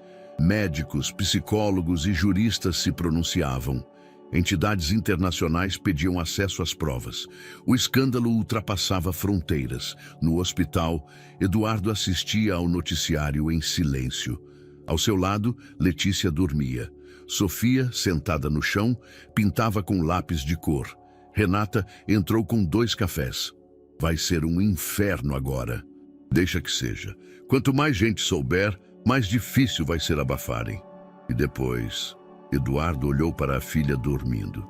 Médicos, psicólogos e juristas se pronunciavam. Entidades internacionais pediam acesso às provas. O escândalo ultrapassava fronteiras. No hospital, Eduardo assistia ao noticiário em silêncio. Ao seu lado, Letícia dormia. Sofia, sentada no chão, pintava com lápis de cor. Renata entrou com 2 cafés. Vai ser um inferno agora. Deixa que seja. Quanto mais gente souber, mais difícil vai ser abafarem. E depois... Eduardo olhou para a filha dormindo.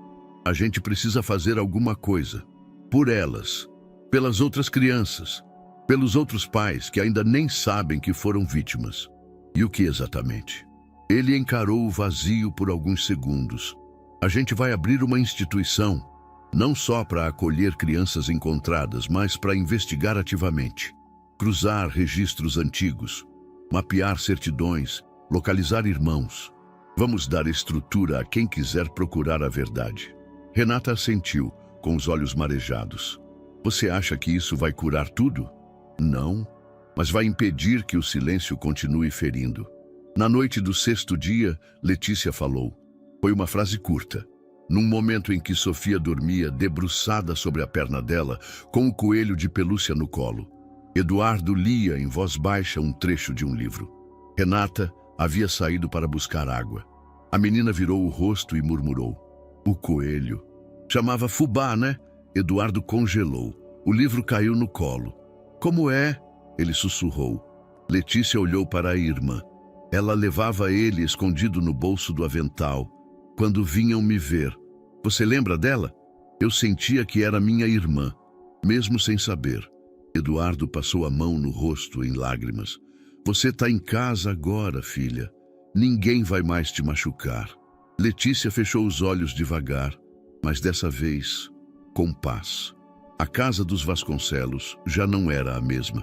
A gente precisa fazer alguma coisa. Por elas. Pelas outras crianças. Pelos outros pais que ainda nem sabem que foram vítimas. E o que exatamente? Ele encarou o vazio por alguns segundos. A gente vai abrir uma instituição. Não só para acolher crianças encontradas, mas para investigar ativamente. Cruzar registros antigos. Mapear certidões. Localizar irmãos. Vamos dar estrutura a quem quiser procurar a verdade. Renata assentiu, com os olhos marejados. Você acha que isso vai curar tudo? Não, mas vai impedir que o silêncio continue ferindo. Na noite do 6º dia, Letícia falou. Foi uma frase curta. Num momento em que Sofia dormia debruçada sobre a perna dela, com o coelho de pelúcia no colo. Eduardo lia em voz baixa um trecho de um livro. Renata havia saído para buscar água. A menina virou o rosto e murmurou. O coelho. Chamava fubá, né? Eduardo congelou. O livro caiu no colo. Como é? Ele sussurrou. Letícia olhou para a irmã. Ela levava ele escondido no bolso do avental. Quando vinham me ver. Você lembra dela? Eu sentia que era minha irmã, mesmo sem saber. Eduardo passou a mão no rosto em lágrimas. Você está em casa agora, filha. Ninguém vai mais te machucar. Letícia fechou os olhos devagar, mas dessa vez, com paz. A casa dos Vasconcelos já não era a mesma.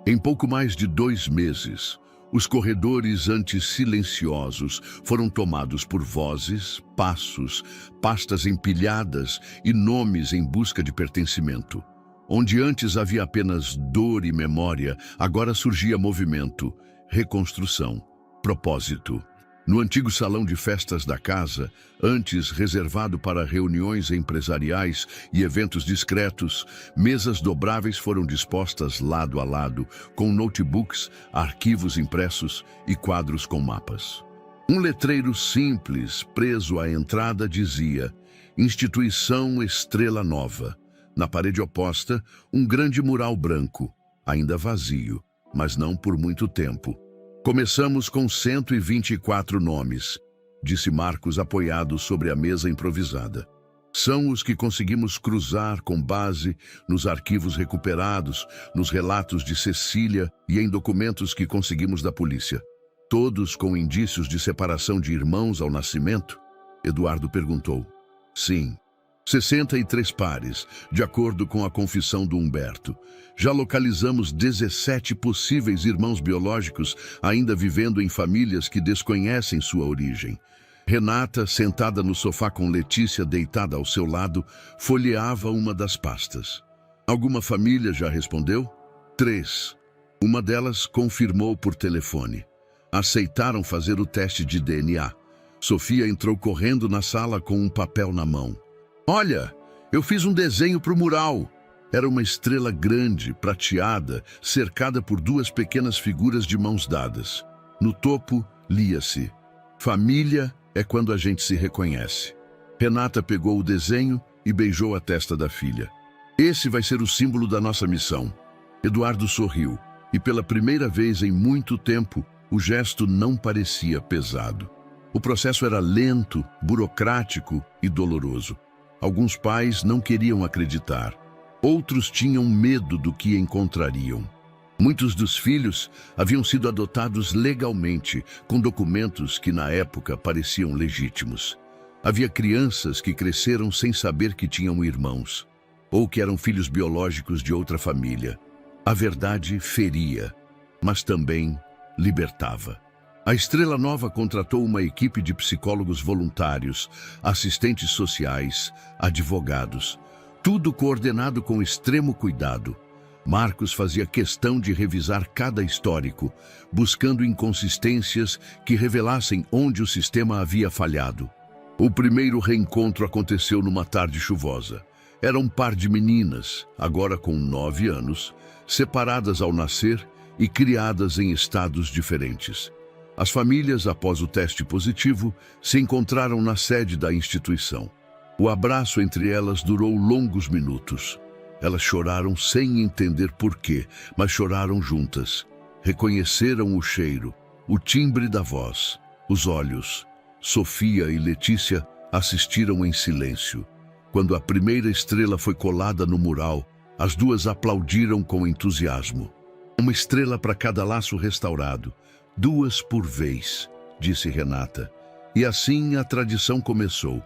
Em pouco mais de 2 meses, os corredores antes silenciosos foram tomados por vozes, passos, pastas empilhadas e nomes em busca de pertencimento. Onde antes havia apenas dor e memória, agora surgia movimento, reconstrução, propósito. No antigo salão de festas da casa, antes reservado para reuniões empresariais e eventos discretos, mesas dobráveis foram dispostas lado a lado, com notebooks, arquivos impressos e quadros com mapas. Um letreiro simples, preso à entrada, dizia: Instituição Estrela Nova. Na parede oposta, um grande mural branco, ainda vazio, mas não por muito tempo. Começamos com 124 nomes, disse Marcos apoiado sobre a mesa improvisada. São os que conseguimos cruzar com base nos arquivos recuperados, nos relatos de Cecília e em documentos que conseguimos da polícia. Todos com indícios de separação de irmãos ao nascimento? Eduardo perguntou. Sim. 63 pares, de acordo com a confissão do Humberto. Já localizamos 17 possíveis irmãos biológicos ainda vivendo em famílias que desconhecem sua origem. Renata, sentada no sofá com Letícia deitada ao seu lado, folheava uma das pastas. Alguma família já respondeu? 3. Uma delas confirmou por telefone. Aceitaram fazer o teste de DNA. Sofia entrou correndo na sala com um papel na mão. Olha, eu fiz um desenho para o mural. Era uma estrela grande, prateada, cercada por 2 pequenas figuras de mãos dadas. No topo, lia-se: Família é quando a gente se reconhece. Renata pegou o desenho e beijou a testa da filha. Esse vai ser o símbolo da nossa missão. Eduardo sorriu, e pela primeira vez em muito tempo, o gesto não parecia pesado. O processo era lento, burocrático e doloroso. Alguns pais não queriam acreditar. Outros tinham medo do que encontrariam. Muitos dos filhos haviam sido adotados legalmente, com documentos que na época pareciam legítimos. Havia crianças que cresceram sem saber que tinham irmãos, ou que eram filhos biológicos de outra família. A verdade feria, mas também libertava. A Estrela Nova contratou uma equipe de psicólogos voluntários, assistentes sociais, advogados, tudo coordenado com extremo cuidado. Marcos fazia questão de revisar cada histórico, buscando inconsistências que revelassem onde o sistema havia falhado. O primeiro reencontro aconteceu numa tarde chuvosa. Era um par de meninas, agora com 9 anos, separadas ao nascer e criadas em estados diferentes. As famílias, após o teste positivo, se encontraram na sede da instituição. O abraço entre elas durou longos minutos. Elas choraram sem entender porquê, mas choraram juntas. Reconheceram o cheiro, o timbre da voz, os olhos. Sofia e Letícia assistiram em silêncio. Quando a primeira estrela foi colada no mural, as duas aplaudiram com entusiasmo. Uma estrela para cada laço restaurado. 2 por vez, disse Renata. E assim a tradição começou.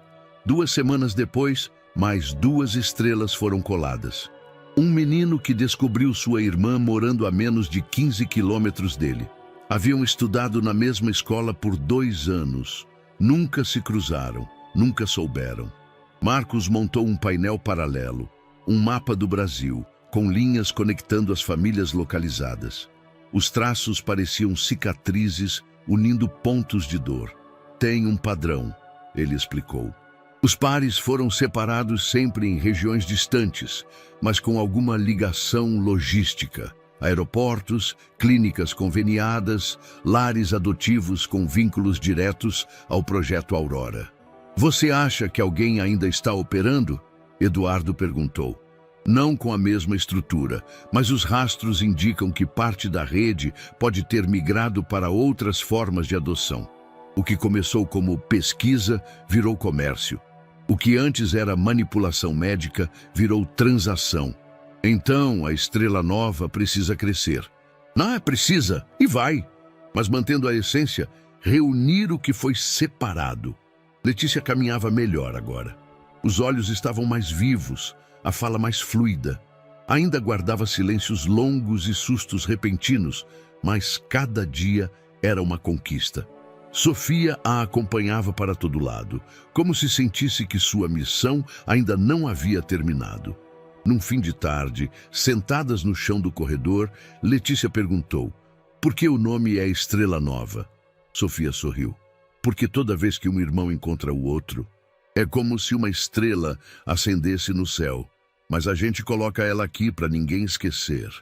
2 semanas depois, mais 2 estrelas foram coladas. Um menino que descobriu sua irmã morando a menos de 15 quilômetros dele. Haviam estudado na mesma escola por 2 anos. Nunca se cruzaram, nunca souberam. Marcos montou um painel paralelo, um mapa do Brasil, com linhas conectando as famílias localizadas. Os traços pareciam cicatrizes, unindo pontos de dor. Tem um padrão, ele explicou. Os pares foram separados sempre em regiões distantes, mas com alguma ligação logística. Aeroportos, clínicas conveniadas, lares adotivos com vínculos diretos ao projeto Aurora. Você acha que alguém ainda está operando? Eduardo perguntou. Não com a mesma estrutura, mas os rastros indicam que parte da rede pode ter migrado para outras formas de adoção. O que começou como pesquisa virou comércio. O que antes era manipulação médica virou transação. Então, a Estrela Nova precisa crescer. Não, precisa, e vai. Mas mantendo a essência, reunir o que foi separado. Letícia caminhava melhor agora. Os olhos estavam mais vivos, a fala mais fluida. Ainda guardava silêncios longos e sustos repentinos, mas cada dia era uma conquista. Sofia a acompanhava para todo lado, como se sentisse que sua missão ainda não havia terminado. Num fim de tarde, sentadas no chão do corredor, Letícia perguntou: por que o nome é Estrela Nova? Sofia sorriu. Porque toda vez que um irmão encontra o outro, é como se uma estrela acendesse no céu, mas a gente coloca ela aqui para ninguém esquecer.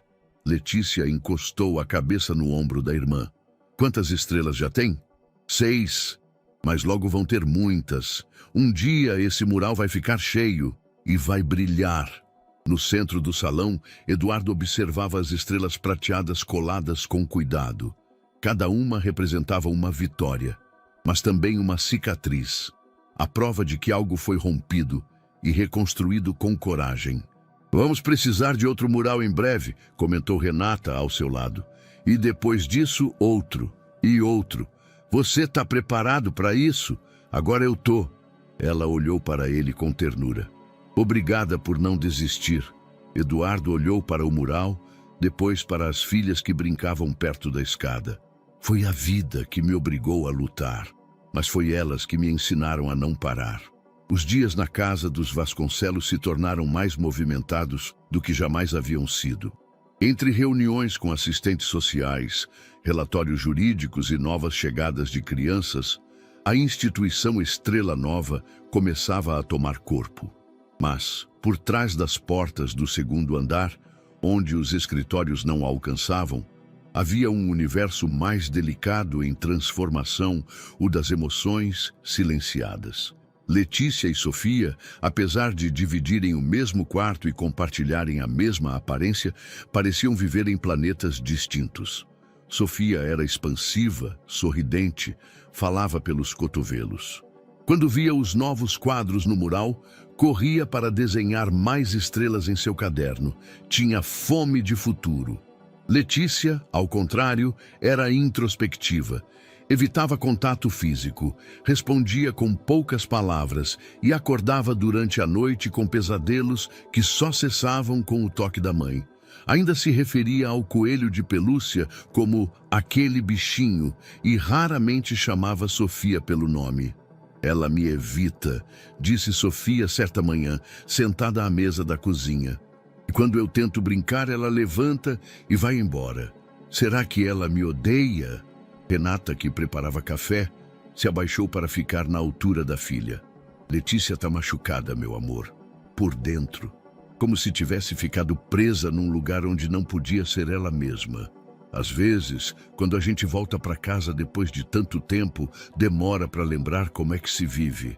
Letícia encostou a cabeça no ombro da irmã. Quantas estrelas já tem? 6, mas logo vão ter muitas. Um dia esse mural vai ficar cheio e vai brilhar. No centro do salão, Eduardo observava as estrelas prateadas coladas com cuidado. Cada uma representava uma vitória, mas também uma cicatriz, a prova de que algo foi rompido e reconstruído com coragem. Vamos precisar de outro mural em breve, comentou Renata ao seu lado. E depois disso, outro e outro. Você está preparado para isso? Agora eu tô. Ela olhou para ele com ternura. Obrigada por não desistir. Eduardo olhou para o mural, depois para as filhas que brincavam perto da escada. Foi a vida que me obrigou a lutar, mas foi elas que me ensinaram a não parar. Os dias na casa dos Vasconcelos se tornaram mais movimentados do que jamais haviam sido. Entre reuniões com assistentes sociais, relatórios jurídicos e novas chegadas de crianças, a instituição Estrela Nova começava a tomar corpo. Mas, por trás das portas do segundo andar, onde os escritórios não alcançavam, havia um universo mais delicado em transformação, o das emoções silenciadas. Letícia e Sofia, apesar de dividirem o mesmo quarto e compartilharem a mesma aparência, pareciam viver em planetas distintos. Sofia era expansiva, sorridente, falava pelos cotovelos. Quando via os novos quadros no mural, corria para desenhar mais estrelas em seu caderno. Tinha fome de futuro. Letícia, ao contrário, era introspectiva. Evitava contato físico, respondia com poucas palavras e acordava durante a noite com pesadelos que só cessavam com o toque da mãe. Ainda se referia ao coelho de pelúcia como aquele bichinho e raramente chamava Sofia pelo nome. Ela me evita, disse Sofia certa manhã, sentada à mesa da cozinha. E quando eu tento brincar, ela levanta e vai embora. Será que ela me odeia? Renata, que preparava café, se abaixou para ficar na altura da filha. Letícia está machucada, meu amor, por dentro, como se tivesse ficado presa num lugar onde não podia ser ela mesma. Às vezes, quando a gente volta para casa depois de tanto tempo, demora para lembrar como é que se vive.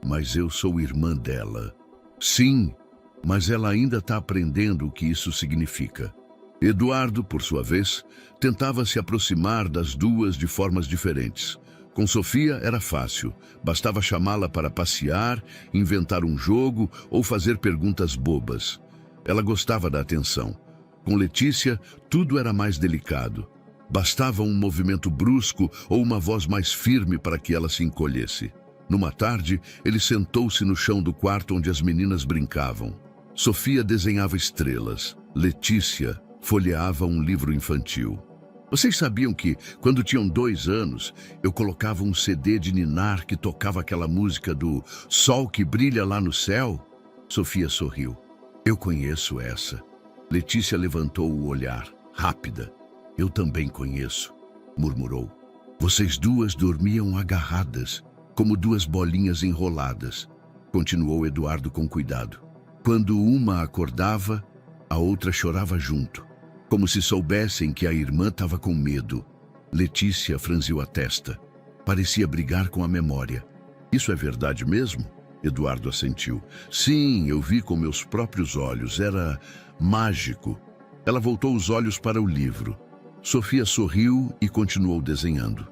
Mas eu sou irmã dela. Sim, mas ela ainda está aprendendo o que isso significa. Eduardo, por sua vez, tentava se aproximar das duas de formas diferentes. Com Sofia era fácil, bastava chamá-la para passear, inventar um jogo ou fazer perguntas bobas. Ela gostava da atenção. Com Letícia, tudo era mais delicado. Bastava um movimento brusco ou uma voz mais firme para que ela se encolhesse. Numa tarde, ele sentou-se no chão do quarto onde as meninas brincavam. Sofia desenhava estrelas. Letícia folheava um livro infantil. Vocês sabiam que, quando tinham 2 anos, eu colocava um CD de Ninar que tocava aquela música do Sol que Brilha Lá no Céu? Sofia sorriu. Eu conheço essa. Letícia levantou o olhar, rápida. Eu também conheço, murmurou. Vocês duas dormiam agarradas, como 2 bolinhas enroladas, continuou Eduardo com cuidado. Quando uma acordava, a outra chorava junto, como se soubessem que a irmã estava com medo. Letícia franziu a testa. Parecia brigar com a memória. Isso é verdade mesmo? Eduardo assentiu. Sim, eu vi com meus próprios olhos. Era mágico. Ela voltou os olhos para o livro. Sofia sorriu e continuou desenhando.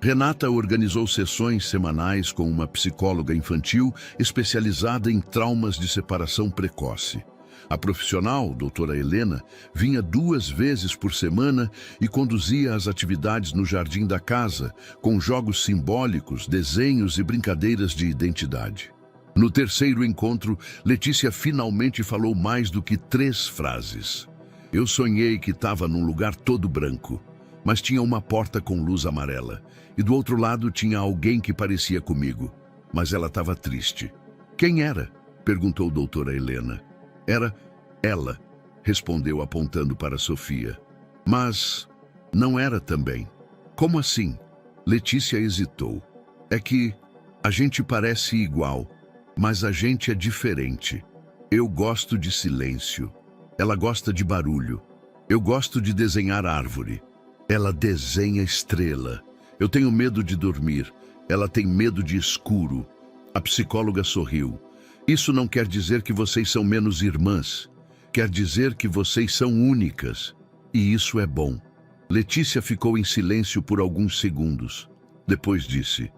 Renata organizou sessões semanais com uma psicóloga infantil especializada em traumas de separação precoce. A profissional, doutora Helena, vinha 2 vezes por semana e conduzia as atividades no jardim da casa, com jogos simbólicos, desenhos e brincadeiras de identidade. No terceiro encontro, Letícia finalmente falou mais do que 3 frases. Eu sonhei que estava num lugar todo branco, mas tinha uma porta com luz amarela, e do outro lado tinha alguém que parecia comigo, mas ela estava triste. Quem era? Perguntou doutora Helena. Era ela, respondeu apontando para Sofia. Mas não era também. Como assim? Letícia hesitou. É que a gente parece igual, mas a gente é diferente. Eu gosto de silêncio. Ela gosta de barulho. Eu gosto de desenhar árvore. Ela desenha estrela. Eu tenho medo de dormir. Ela tem medo de escuro. A psicóloga sorriu. Isso não quer dizer que vocês são menos irmãs. Quer dizer que vocês são únicas. E isso é bom. Letícia ficou em silêncio por alguns segundos. Depois disse: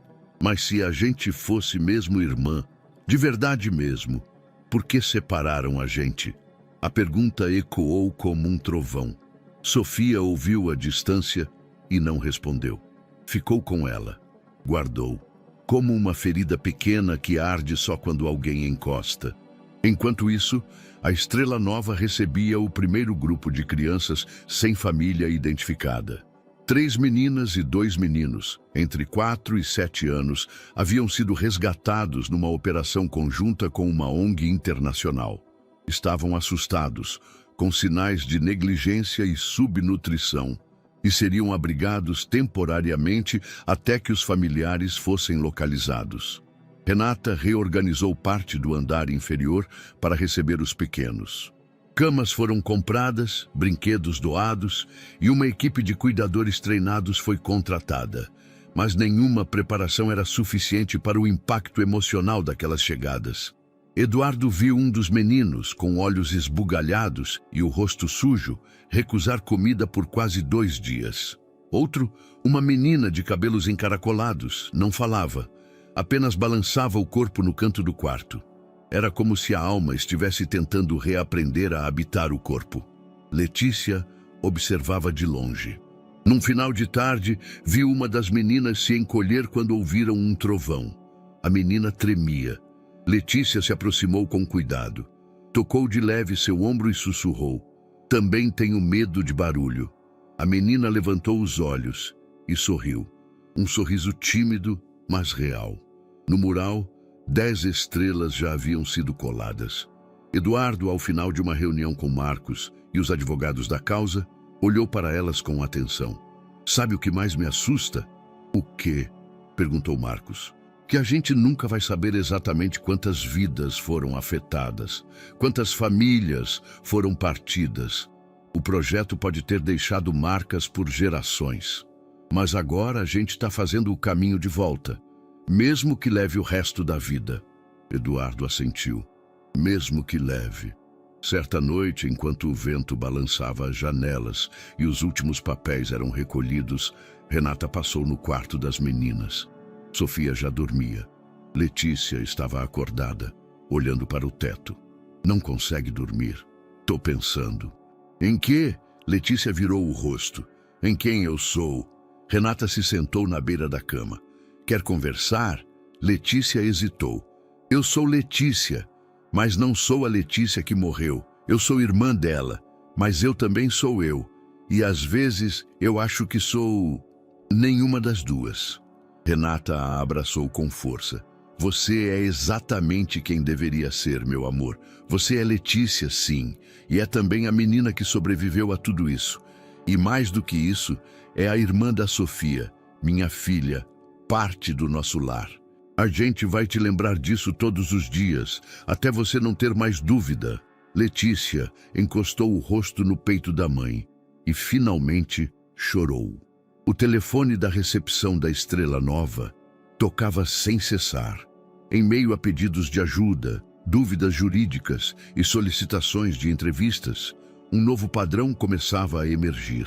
mas se a gente fosse mesmo irmã, de verdade mesmo, por que separaram a gente? A pergunta ecoou como um trovão. Sofia ouviu à distância e não respondeu. Ficou com ela. Guardou, como uma ferida pequena que arde só quando alguém encosta. Enquanto isso, a Estrela Nova recebia o primeiro grupo de crianças sem família identificada. 3 meninas e 2 meninos, entre 4 e 7 anos, haviam sido resgatados numa operação conjunta com uma ONG internacional. Estavam assustados, com sinais de negligência e subnutrição, e seriam abrigados temporariamente até que os familiares fossem localizados. Renata reorganizou parte do andar inferior para receber os pequenos. Camas foram compradas, brinquedos doados e uma equipe de cuidadores treinados foi contratada. Mas nenhuma preparação era suficiente para o impacto emocional daquelas chegadas. Eduardo viu um dos meninos, com olhos esbugalhados e o rosto sujo, recusar comida por quase 2 dias. Outro, uma menina de cabelos encaracolados, não falava, apenas balançava o corpo no canto do quarto. Era como se a alma estivesse tentando reaprender a habitar o corpo. Letícia observava de longe. Num final de tarde, viu uma das meninas se encolher quando ouviram um trovão. A menina tremia. Letícia se aproximou com cuidado. Tocou de leve seu ombro e sussurrou: também tenho medo de barulho. A menina levantou os olhos e sorriu. Um sorriso tímido, mas real. No mural, 10 estrelas já haviam sido coladas. Eduardo, ao final de uma reunião com Marcos e os advogados da causa, olhou para elas com atenção. Sabe o que mais me assusta? O quê? Perguntou Marcos. Que a gente nunca vai saber exatamente quantas vidas foram afetadas, quantas famílias foram partidas. O projeto pode ter deixado marcas por gerações. Mas agora a gente está fazendo o caminho de volta, mesmo que leve o resto da vida. Eduardo assentiu. Mesmo que leve. Certa noite, enquanto o vento balançava as janelas e os últimos papéis eram recolhidos, Renata passou no quarto das meninas. Sofia já dormia. Letícia estava acordada, olhando para o teto. Não consegue dormir. Tô pensando. Em que? Letícia virou o rosto. Em quem eu sou? Renata se sentou na beira da cama. Quer conversar? Letícia hesitou. Eu sou Letícia, mas não sou a Letícia que morreu. Eu sou irmã dela, mas eu também sou eu. E às vezes eu acho que sou nenhuma das duas. Renata a abraçou com força. Você é exatamente quem deveria ser, meu amor. Você é Letícia, sim, e é também a menina que sobreviveu a tudo isso. E mais do que isso, é a irmã da Sofia, minha filha, parte do nosso lar. A gente vai te lembrar disso todos os dias, até você não ter mais dúvida. Letícia encostou o rosto no peito da mãe e finalmente chorou. O telefone da recepção da Estrela Nova tocava sem cessar. Em meio a pedidos de ajuda, dúvidas jurídicas e solicitações de entrevistas, um novo padrão começava a emergir.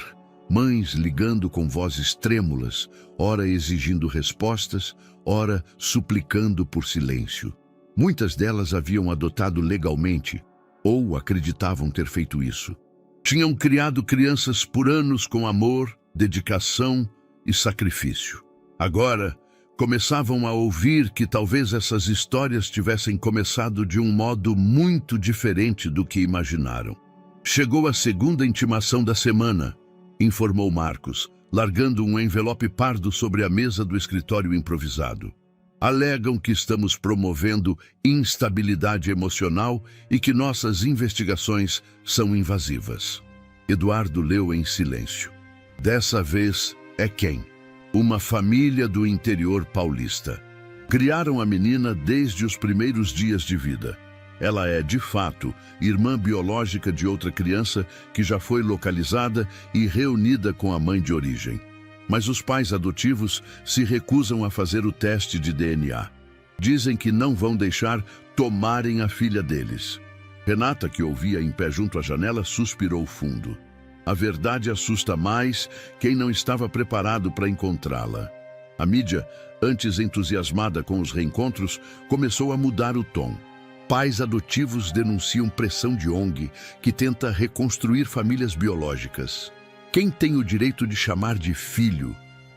Mães ligando com vozes trêmulas, ora exigindo respostas, ora suplicando por silêncio. Muitas delas haviam adotado legalmente, ou acreditavam ter feito isso. Tinham criado crianças por anos com amor, dedicação e sacrifício. Agora, começavam a ouvir que talvez essas histórias tivessem começado de um modo muito diferente do que imaginaram. Chegou a segunda intimação da semana, informou Marcos, largando um envelope pardo sobre a mesa do escritório improvisado. Alegam que estamos promovendo instabilidade emocional e que nossas investigações são invasivas. Eduardo leu em silêncio. Dessa vez é quem? Uma família do interior paulista. Criaram a menina desde os primeiros dias de vida. Ela é, de fato, irmã biológica de outra criança que já foi localizada e reunida com a mãe de origem. Mas os pais adotivos se recusam a fazer o teste de DNA. Dizem que não vão deixar tomarem a filha deles. Renata, que ouvia em pé junto à janela, suspirou fundo. A verdade assusta mais quem não estava preparado para encontrá-la. A mídia, antes entusiasmada com os reencontros, começou a mudar o tom. Pais adotivos denunciam pressão de ONG que tenta reconstruir famílias biológicas. Quem tem o direito de chamar de filho?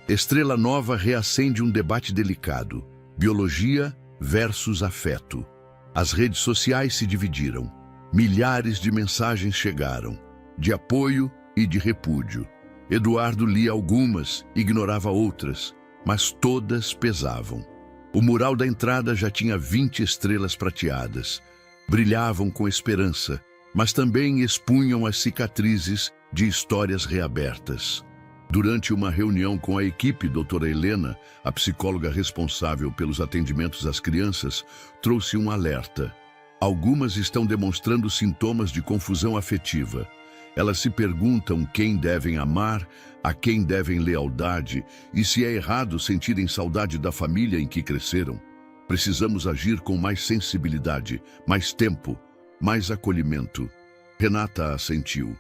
Estrela Nova reacende um debate delicado. Biologia versus afeto. As redes sociais se dividiram. Milhares de mensagens chegaram, de apoio e de repúdio. Eduardo lia algumas, ignorava outras, mas todas pesavam. O mural da entrada já tinha 20 estrelas prateadas. Brilhavam com esperança, mas também expunham as cicatrizes de histórias reabertas. Durante uma reunião com a equipe, doutora Helena, a psicóloga responsável pelos atendimentos às crianças, trouxe um alerta. Algumas estão demonstrando sintomas de confusão afetiva. Elas se perguntam quem devem amar, a quem devem lealdade e se é errado sentirem saudade da família em que cresceram. Precisamos agir com mais sensibilidade, mais tempo, mais acolhimento. Renata assentiu.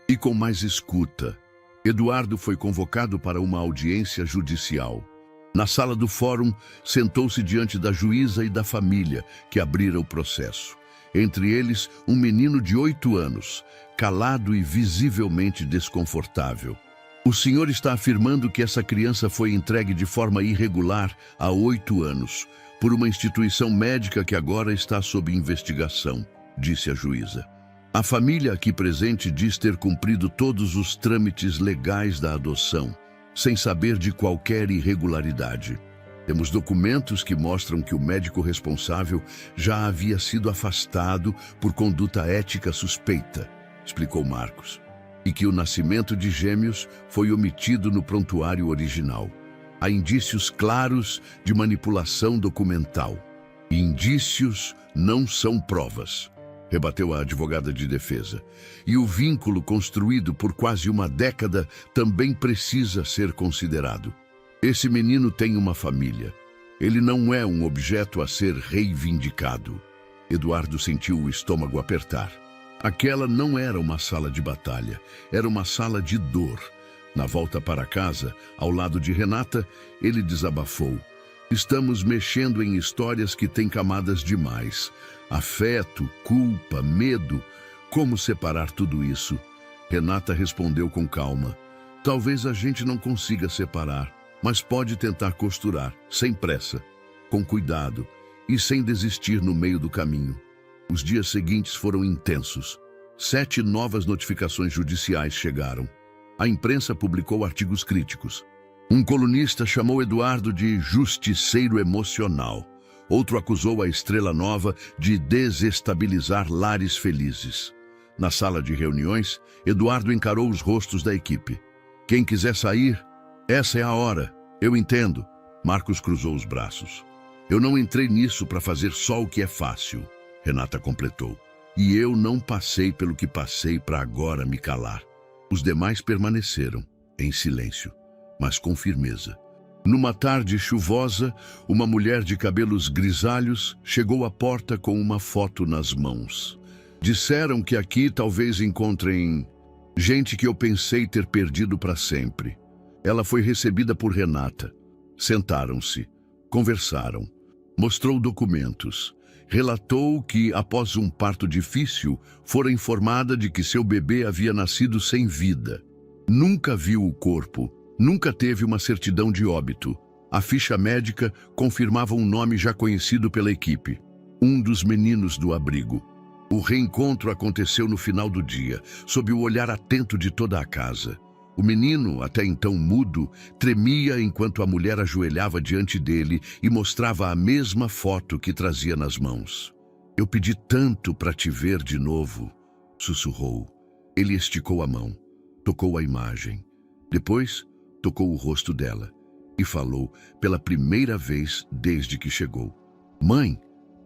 E com mais escuta. Eduardo foi convocado para uma audiência judicial. Na sala do fórum, sentou-se diante da juíza e da família, que abrira o processo. Entre eles, um menino de 8 anos, calado e visivelmente desconfortável. O senhor está afirmando que essa criança foi entregue de forma irregular há 8 anos, por uma instituição médica que agora está sob investigação, disse a juíza. A família aqui presente diz ter cumprido todos os trâmites legais da adoção, sem saber de qualquer irregularidade. Temos documentos que mostram que o médico responsável já havia sido afastado por conduta ética suspeita, explicou Marcos, e que o nascimento de gêmeos foi omitido no prontuário original. Há indícios claros de manipulação documental. Indícios não são provas, rebateu a advogada de defesa. E o vínculo construído por quase uma década também precisa ser considerado. Esse menino tem uma família. Ele não é um objeto a ser reivindicado. Eduardo sentiu o estômago apertar. Aquela não era uma sala de batalha, era uma sala de dor. Na volta para casa, ao lado de Renata, ele desabafou. Estamos mexendo em histórias que têm camadas demais. Afeto, culpa, medo. Como separar tudo isso? Renata respondeu com calma. Talvez a gente não consiga separar, mas pode tentar costurar, sem pressa, com cuidado e sem desistir no meio do caminho. Os dias seguintes foram intensos. 7 novas notificações judiciais chegaram. A imprensa publicou artigos críticos. Um colunista chamou Eduardo de justiceiro emocional. Outro acusou a Estrela Nova de desestabilizar lares felizes. Na sala de reuniões, Eduardo encarou os rostos da equipe. Quem quiser sair, essa é a hora. Eu entendo. Marcos cruzou os braços. Eu não entrei nisso para fazer só o que é fácil, Renata completou. E eu não passei pelo que passei para agora me calar. Os demais permaneceram, em silêncio, mas com firmeza. Numa tarde chuvosa, uma mulher de cabelos grisalhos chegou à porta com uma foto nas mãos. Disseram que aqui talvez encontrem gente que eu pensei ter perdido para sempre. Ela foi recebida por Renata. Sentaram-se, conversaram. Mostrou documentos. relatou que, após um parto difícil, fora informada de que seu bebê havia nascido sem vida. Nunca viu o corpo, nunca teve uma certidão de óbito. A ficha médica confirmava um nome já conhecido pela equipe: um dos meninos do abrigo. O reencontro aconteceu no final do dia, sob o olhar atento de toda a casa. O menino, até então mudo, tremia enquanto a mulher ajoelhava diante dele e mostrava a mesma foto que trazia nas mãos. "Eu pedi tanto para te ver de novo", sussurrou. Ele esticou a mão, tocou a imagem. Depois, tocou o rosto dela e falou pela primeira vez desde que chegou: "Mãe."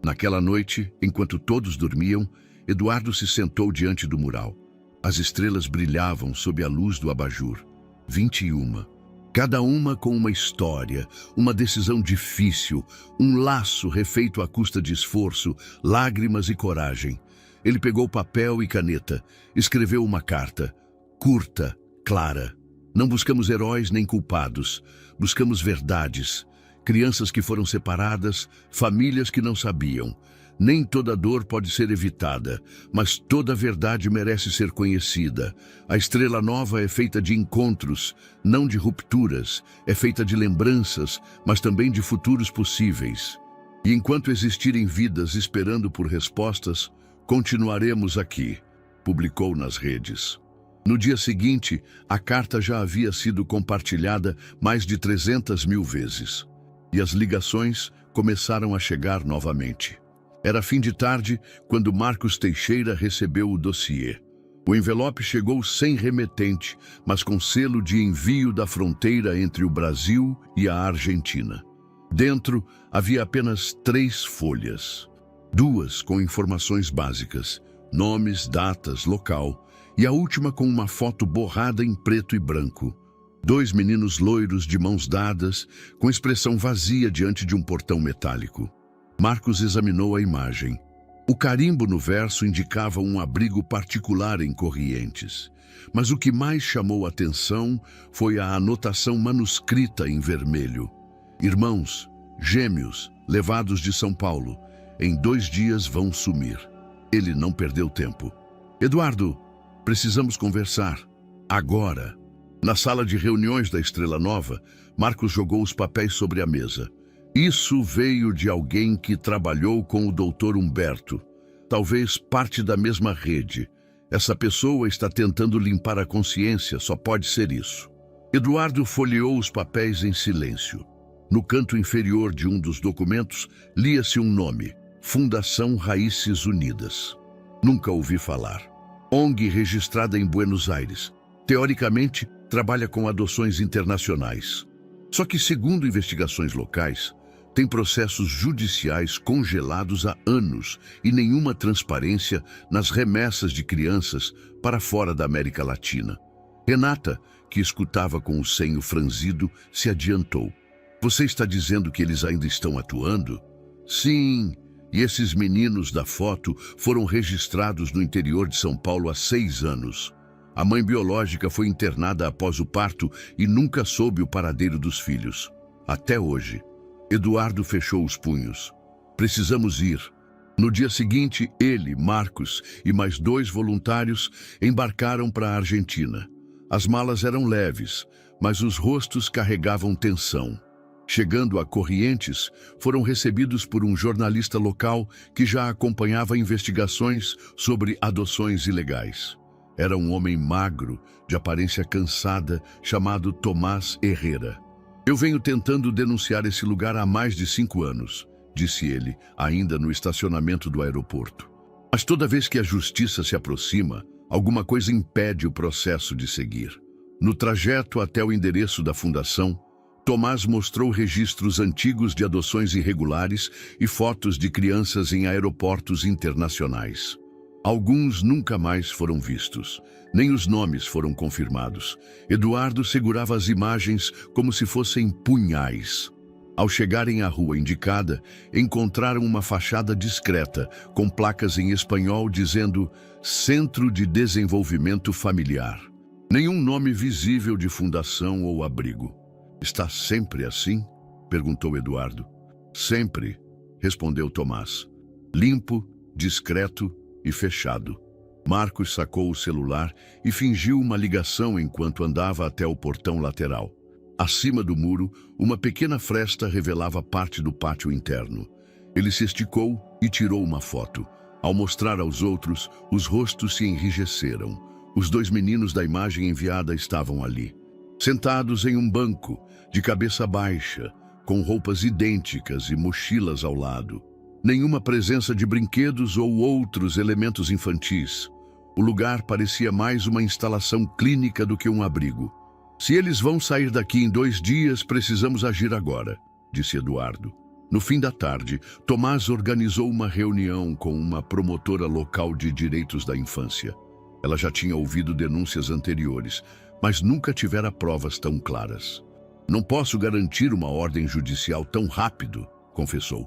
Naquela noite, enquanto todos dormiam, Eduardo se sentou diante do mural. As estrelas brilhavam sob a luz do abajur. 21. Cada uma com uma história, uma decisão difícil, um laço refeito à custa de esforço, lágrimas e coragem. Ele pegou papel e caneta, escreveu uma carta, curta, clara. Não buscamos heróis nem culpados, buscamos verdades. Crianças que foram separadas, famílias que não sabiam. Nem toda dor pode ser evitada, mas toda verdade merece ser conhecida. A estrela nova é feita de encontros, não de rupturas. É feita de lembranças, mas também de futuros possíveis. E enquanto existirem vidas esperando por respostas, continuaremos aqui, publicou nas redes. No dia seguinte, a carta já havia sido compartilhada mais de 300.000 vezes. E as ligações começaram a chegar novamente. Era fim de tarde quando Marcos Teixeira recebeu o dossiê. O envelope chegou sem remetente, mas com selo de envio da fronteira entre o Brasil e a Argentina. Dentro havia apenas 3 folhas. 2 com informações básicas, nomes, datas, local, e a última com uma foto borrada em preto e branco. 2 meninos loiros de mãos dadas, com expressão vazia diante de um portão metálico. Marcos examinou a imagem. O carimbo no verso indicava um abrigo particular em Corrientes. Mas o que mais chamou a atenção foi a anotação manuscrita em vermelho: "Irmãos, gêmeos, levados de São Paulo, em 2 dias vão sumir." Ele não perdeu tempo. "Eduardo, precisamos conversar. Agora." Na sala de reuniões da Estrela Nova, Marcos jogou os papéis sobre a mesa. "Isso veio de alguém que trabalhou com o Dr. Humberto. Talvez parte da mesma rede. Essa pessoa está tentando limpar a consciência, só pode ser isso." Eduardo folheou os papéis em silêncio. No canto inferior de um dos documentos, lia-se um nome: Fundação Raízes Unidas. Nunca ouvi falar. ONG registrada em Buenos Aires. Teoricamente, trabalha com adoções internacionais. Só que, segundo investigações locais, tem processos judiciais congelados há anos e nenhuma transparência nas remessas de crianças para fora da América Latina. Renata, que escutava com o senho franzido, se adiantou. "Você está dizendo que eles ainda estão atuando?" "Sim, e esses meninos da foto foram registrados no interior de São Paulo há 6 anos. A mãe biológica foi internada após o parto e nunca soube o paradeiro dos filhos. Até hoje." Eduardo fechou os punhos. "Precisamos ir." No dia seguinte, ele, Marcos e mais 2 voluntários embarcaram para a Argentina. As malas eram leves, mas os rostos carregavam tensão. Chegando a Corrientes, foram recebidos por um jornalista local que já acompanhava investigações sobre adoções ilegais. Era um homem magro, de aparência cansada, chamado Tomás Herrera. "Eu venho tentando denunciar esse lugar há mais de 5 anos, disse ele, ainda no estacionamento do aeroporto. "Mas toda vez que a justiça se aproxima, alguma coisa impede o processo de seguir." No trajeto até o endereço da fundação, Tomás mostrou registros antigos de adoções irregulares e fotos de crianças em aeroportos internacionais. Alguns nunca mais foram vistos, nem os nomes foram confirmados. Eduardo segurava as imagens como se fossem punhais. Ao chegarem à rua indicada, encontraram uma fachada discreta, com placas em espanhol dizendo Centro de Desenvolvimento Familiar. Nenhum nome visível de fundação ou abrigo. "Está sempre assim?" perguntou Eduardo. "Sempre", respondeu Tomás. limpo, discreto e fechado. Marcos sacou o celular e fingiu uma ligação enquanto andava até o portão lateral. Acima do muro, uma pequena fresta revelava parte do pátio interno. Ele se esticou e tirou uma foto. Ao mostrar aos outros, os rostos se enrijeceram. Os 2 meninos da imagem enviada estavam ali, sentados em um banco, de cabeça baixa, com roupas idênticas e mochilas ao lado. Nenhuma presença de brinquedos ou outros elementos infantis. O lugar parecia mais uma instalação clínica do que um abrigo. Se eles vão sair daqui em 2 dias, precisamos agir agora, disse Eduardo. No fim da tarde, Tomás organizou uma reunião com uma promotora local de direitos da infância. Ela já tinha ouvido denúncias anteriores, mas nunca tivera provas tão claras. Não posso garantir uma ordem judicial tão rápido, confessou,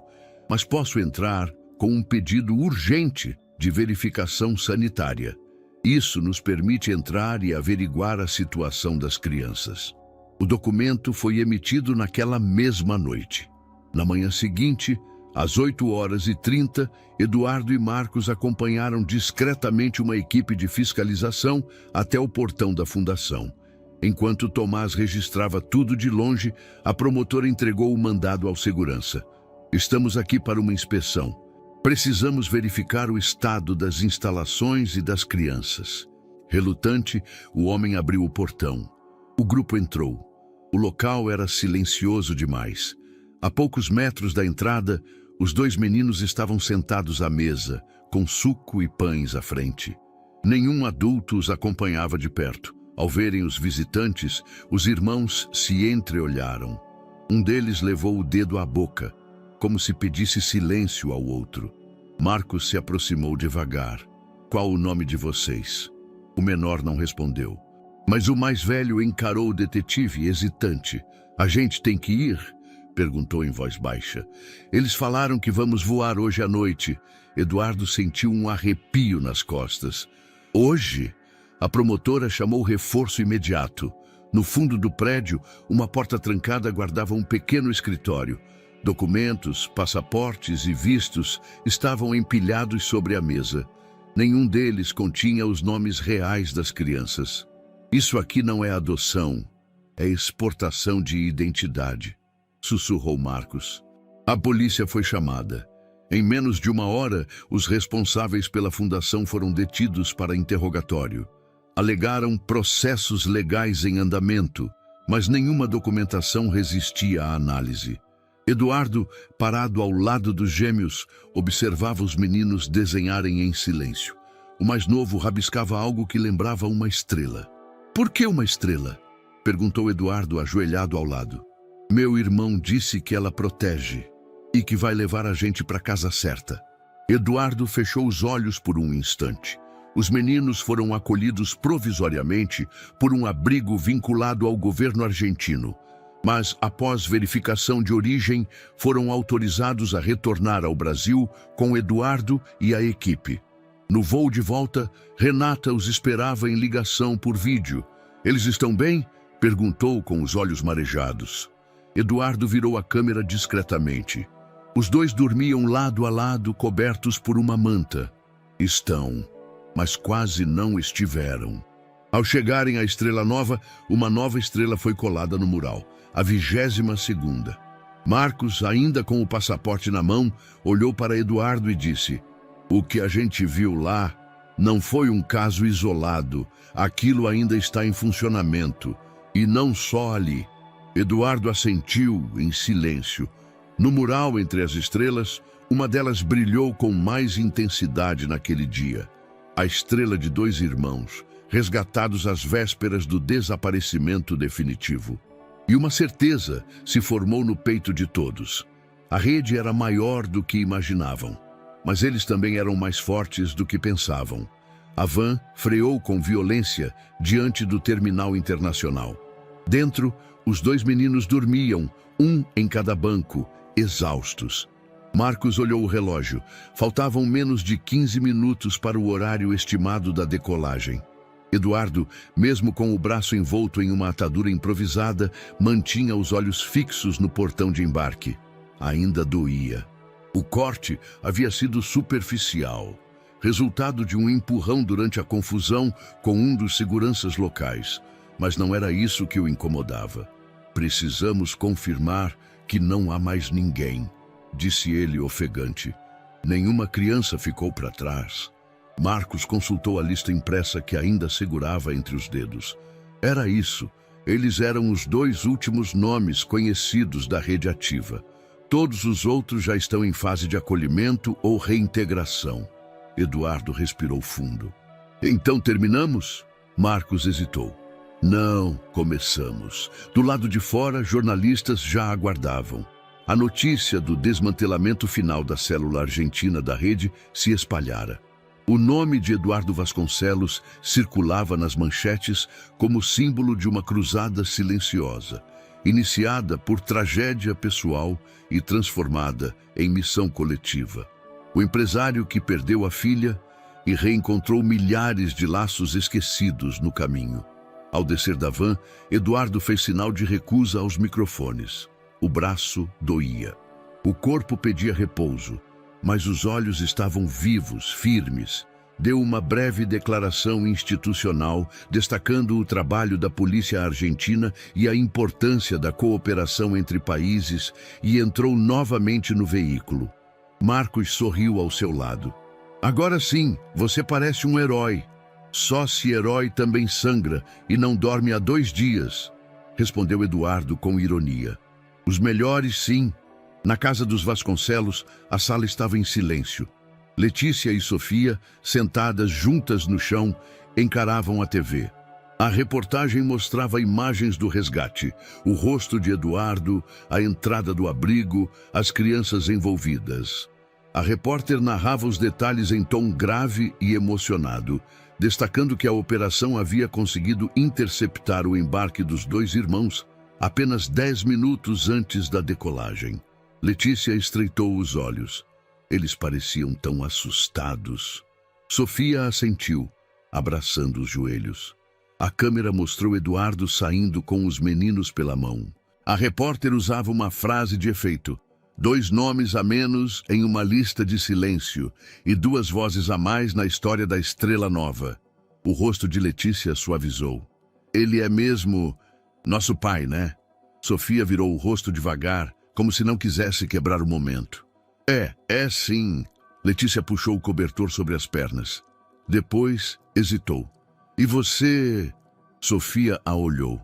mas posso entrar com um pedido urgente de verificação sanitária. Isso nos permite entrar e averiguar a situação das crianças. O documento foi emitido naquela mesma noite. Na manhã seguinte, às 8h30, Eduardo e Marcos acompanharam discretamente uma equipe de fiscalização até o portão da fundação. Enquanto Tomás registrava tudo de longe, a promotora entregou o mandado ao segurança. Estamos aqui para uma inspeção. Precisamos verificar o estado das instalações e das crianças. Relutante, o homem abriu o portão. O grupo entrou. O local era silencioso demais. A poucos metros da entrada, os 2 meninos estavam sentados à mesa, com suco e pães à frente. Nenhum adulto os acompanhava de perto. Ao verem os visitantes, os irmãos se entreolharam. Um deles levou o dedo à boca, como se pedisse silêncio ao outro. Marcos se aproximou devagar. Qual o nome de vocês? O menor não respondeu. Mas o mais velho encarou o detetive, hesitante. A gente tem que ir? Perguntou em voz baixa. Eles falaram que vamos voar hoje à noite. Eduardo sentiu um arrepio nas costas. Hoje? A promotora chamou reforço imediato. No fundo do prédio, uma porta trancada guardava um pequeno escritório. Documentos, passaportes e vistos estavam empilhados sobre a mesa. Nenhum deles continha os nomes reais das crianças. Isso aqui não é adoção, é exportação de identidade, sussurrou Marcos. A polícia foi chamada. Em menos de 1 hora, os responsáveis pela fundação foram detidos para interrogatório. Alegaram processos legais em andamento, mas nenhuma documentação resistia à análise. Eduardo, parado ao lado dos gêmeos, observava os meninos desenharem em silêncio. O mais novo rabiscava algo que lembrava uma estrela. Por que uma estrela? Perguntou Eduardo, ajoelhado ao lado. Meu irmão disse que ela protege e que vai levar a gente para a casa certa. Eduardo fechou os olhos por um instante. Os meninos foram acolhidos provisoriamente por um abrigo vinculado ao governo argentino, mas, após verificação de origem, foram autorizados a retornar ao Brasil com Eduardo e a equipe. No voo de volta, Renata os esperava em ligação por vídeo. Eles estão bem? Perguntou com os olhos marejados. Eduardo virou a câmera discretamente. Os 2 dormiam lado a lado, cobertos por uma manta. Estão, mas quase não estiveram. Ao chegarem à Estrela Nova, uma nova estrela foi colada no mural, a 22ª. Marcos, ainda com o passaporte na mão, olhou para Eduardo e disse: o que a gente viu lá não foi um caso isolado, aquilo ainda está em funcionamento, e não só ali. Eduardo assentiu em silêncio. No mural entre as estrelas, uma delas brilhou com mais intensidade naquele dia. A estrela de 2 irmãos, resgatados às vésperas do desaparecimento definitivo. E uma certeza se formou no peito de todos. A rede era maior do que imaginavam, mas eles também eram mais fortes do que pensavam. A van freou com violência diante do terminal internacional. Dentro, os 2 meninos dormiam, um em cada banco, exaustos. Marcos olhou o relógio. Faltavam menos de 15 minutos para o horário estimado da decolagem. Eduardo, mesmo com o braço envolto em uma atadura improvisada, mantinha os olhos fixos no portão de embarque. Ainda doía. O corte havia sido superficial, resultado de um empurrão durante a confusão com um dos seguranças locais, mas não era isso que o incomodava. Precisamos confirmar que não há mais ninguém, disse ele ofegante. Nenhuma criança ficou para trás. Marcos consultou a lista impressa que ainda segurava entre os dedos. Era isso. Eles eram os 2 últimos nomes conhecidos da rede ativa. Todos os outros já estão em fase de acolhimento ou reintegração. Eduardo respirou fundo. Então terminamos? Marcos hesitou. Não, começamos. Do lado de fora, jornalistas já aguardavam. A notícia do desmantelamento final da célula argentina da rede se espalhara. O nome de Eduardo Vasconcelos circulava nas manchetes como símbolo de uma cruzada silenciosa, iniciada por tragédia pessoal e transformada em missão coletiva. O empresário que perdeu a filha e reencontrou milhares de laços esquecidos no caminho. Ao descer da van, Eduardo fez sinal de recusa aos microfones. O braço doía. O corpo pedia repouso, mas os olhos estavam vivos, firmes. Deu uma breve declaração institucional, destacando o trabalho da polícia argentina e a importância da cooperação entre países, e entrou novamente no veículo. Marcos sorriu ao seu lado. Agora sim, você parece um herói. Só se herói também sangra e não dorme há 2 dias, respondeu Eduardo com ironia. Os melhores, sim. Na casa dos Vasconcelos, a sala estava em silêncio. Letícia e Sofia, sentadas juntas no chão, encaravam a TV. A reportagem mostrava imagens do resgate, o rosto de Eduardo, a entrada do abrigo, as crianças envolvidas. A repórter narrava os detalhes em tom grave e emocionado, destacando que a operação havia conseguido interceptar o embarque dos 2 irmãos apenas 10 minutos antes da decolagem. Letícia estreitou os olhos. Eles pareciam tão assustados. Sofia assentiu, abraçando os joelhos. A câmera mostrou Eduardo saindo com os meninos pela mão. A repórter usava uma frase de efeito. 2 nomes a menos em uma lista de silêncio e 2 vozes a mais na história da Estrela Nova. O rosto de Letícia suavizou. Ele é mesmo nosso pai, né? Sofia virou o rosto devagar, como se não quisesse quebrar o momento. É sim. Letícia puxou o cobertor sobre as pernas. Depois, hesitou. E você... Sofia a olhou.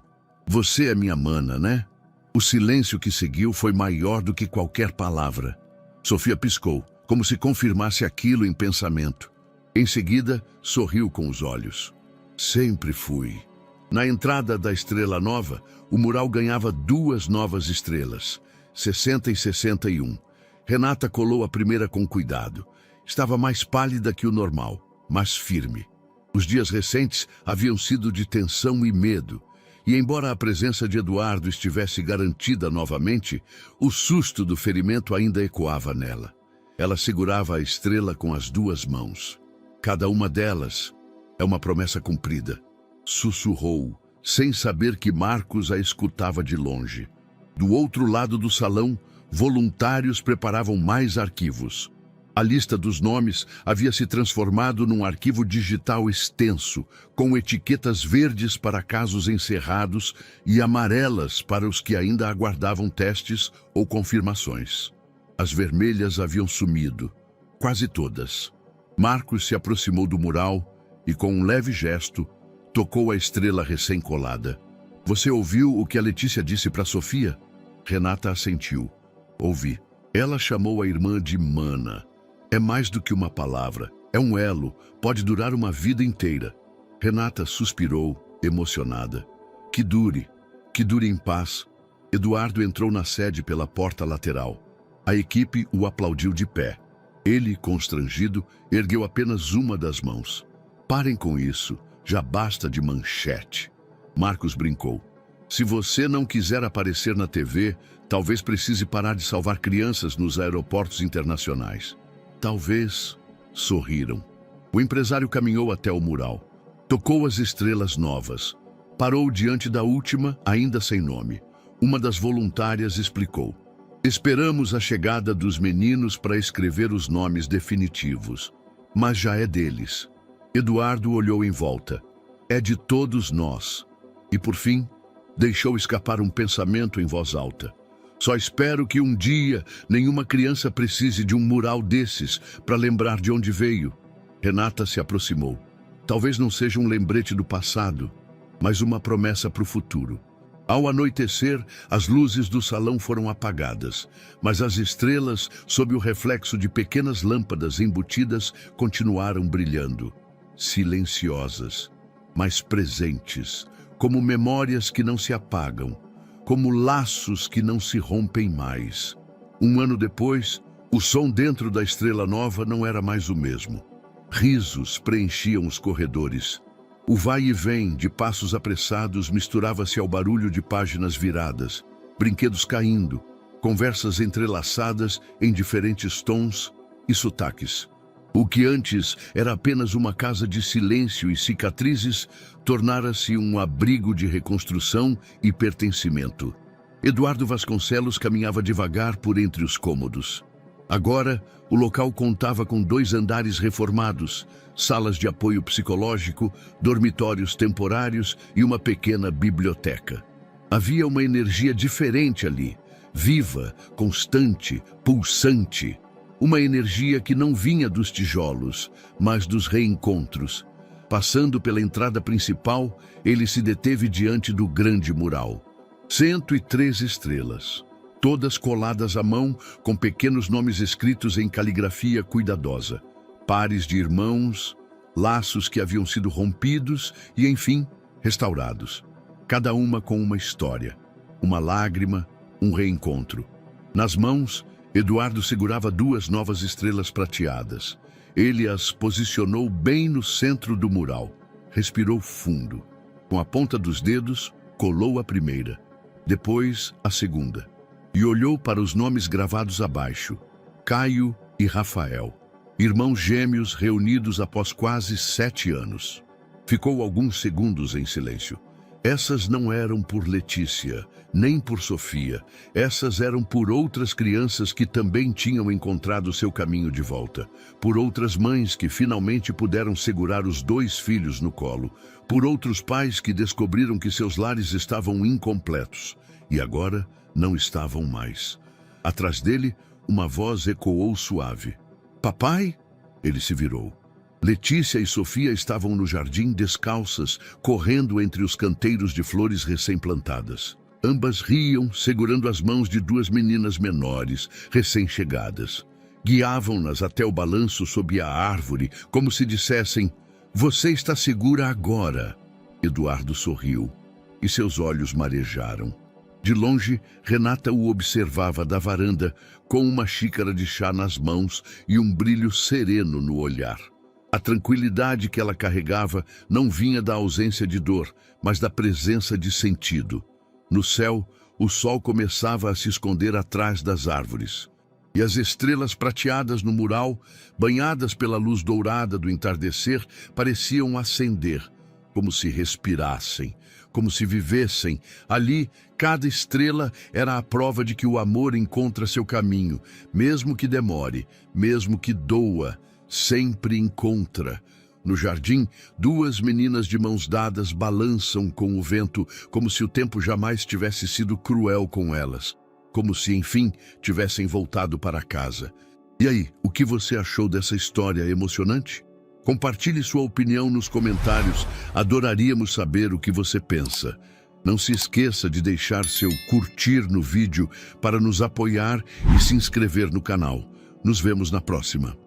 Você é minha mana, né? O silêncio que seguiu foi maior do que qualquer palavra. Sofia piscou, como se confirmasse aquilo em pensamento. Em seguida, sorriu com os olhos. Sempre fui. Na entrada da Estrela Nova, o mural ganhava 2 novas estrelas, 60 e 61. Renata colou a primeira com cuidado. Estava mais pálida que o normal, mas firme. Os dias recentes haviam sido de tensão e medo, e embora a presença de Eduardo estivesse garantida novamente, o susto do ferimento ainda ecoava nela. Ela segurava a estrela com as 2 mãos. Cada uma delas é uma promessa cumprida. Sussurrou, sem saber que Marcos a escutava de longe. Do outro lado do salão, voluntários preparavam mais arquivos. A lista dos nomes havia se transformado num arquivo digital extenso, com etiquetas verdes para casos encerrados e amarelas para os que ainda aguardavam testes ou confirmações. As vermelhas haviam sumido, quase todas. Marcos se aproximou do mural e, com um leve gesto, tocou a estrela recém-colada. Você ouviu o que a Letícia disse para Sofia? Renata assentiu. Ouvi. Ela chamou a irmã de mana. É mais do que uma palavra. É um elo. Pode durar uma vida inteira. Renata suspirou, emocionada. Que dure em paz. Eduardo entrou na sede pela porta lateral. A equipe o aplaudiu de pé. Ele, constrangido, ergueu apenas uma das mãos. Parem com isso. Já basta de manchete. Marcos brincou. Se você não quiser aparecer na TV, talvez precise parar de salvar crianças nos aeroportos internacionais. Talvez. Sorriram. O empresário caminhou até o mural. Tocou as estrelas novas. Parou diante da última, ainda sem nome. Uma das voluntárias explicou. Esperamos a chegada dos meninos para escrever os nomes definitivos, mas já é deles. Eduardo olhou em volta. É de todos nós. E por fim, deixou escapar um pensamento em voz alta. Só espero que um dia nenhuma criança precise de um mural desses para lembrar de onde veio. Renata se aproximou. Talvez não seja um lembrete do passado, mas uma promessa para o futuro. Ao anoitecer, as luzes do salão foram apagadas, mas as estrelas, sob o reflexo de pequenas lâmpadas embutidas, continuaram brilhando. Silenciosas, mas presentes, como memórias que não se apagam, como laços que não se rompem mais. Um ano depois, o som dentro da estrela nova não era mais o mesmo. Risos preenchiam os corredores. O vai e vem de passos apressados misturava-se ao barulho de páginas viradas, brinquedos caindo, conversas entrelaçadas em diferentes tons e sotaques. O que antes era apenas uma casa de silêncio e cicatrizes, tornara-se um abrigo de reconstrução e pertencimento. Eduardo Vasconcelos caminhava devagar por entre os cômodos. Agora, o local contava com 2 andares reformados, salas de apoio psicológico, dormitórios temporários e uma pequena biblioteca. Havia uma energia diferente ali, viva, constante, pulsante. Uma energia que não vinha dos tijolos, mas dos reencontros. Passando pela entrada principal, ele se deteve diante do grande mural. 103 estrelas. Todas coladas à mão, com pequenos nomes escritos em caligrafia cuidadosa. Pares de irmãos, laços que haviam sido rompidos e, enfim, restaurados. Cada uma com uma história, uma lágrima, um reencontro. Nas mãos, Eduardo segurava 2 novas estrelas prateadas. Ele as posicionou bem no centro do mural. Respirou fundo. Com a ponta dos dedos, colou a primeira, depois a segunda. E olhou para os nomes gravados abaixo, Caio e Rafael, irmãos gêmeos reunidos após quase 7 anos. Ficou alguns segundos em silêncio. Essas não eram por Letícia, nem por Sofia. Essas eram por outras crianças que também tinham encontrado seu caminho de volta. Por outras mães que finalmente puderam segurar os 2 filhos no colo. Por outros pais que descobriram que seus lares estavam incompletos. E agora não estavam mais. Atrás dele, uma voz ecoou suave. Papai? Ele se virou. Letícia e Sofia estavam no jardim descalças, correndo entre os canteiros de flores recém-plantadas. Ambas riam, segurando as mãos de 2 meninas menores, recém-chegadas. Guiavam-nas até o balanço sob a árvore, como se dissessem, "Você está segura agora." Eduardo sorriu, e seus olhos marejaram. De longe, Renata o observava da varanda, com uma xícara de chá nas mãos e um brilho sereno no olhar. A tranquilidade que ela carregava não vinha da ausência de dor, mas da presença de sentido. No céu, o sol começava a se esconder atrás das árvores. E as estrelas prateadas no mural, banhadas pela luz dourada do entardecer, pareciam acender, como se respirassem, como se vivessem. Ali, cada estrela era a prova de que o amor encontra seu caminho, mesmo que demore, mesmo que doa, sempre encontra. No jardim, 2 meninas de mãos dadas balançam com o vento, como se o tempo jamais tivesse sido cruel com elas, como se, enfim, tivessem voltado para casa. E aí, o que você achou dessa história emocionante? Compartilhe sua opinião nos comentários, adoraríamos saber o que você pensa. Não se esqueça de deixar seu curtir no vídeo para nos apoiar e se inscrever no canal. Nos vemos na próxima.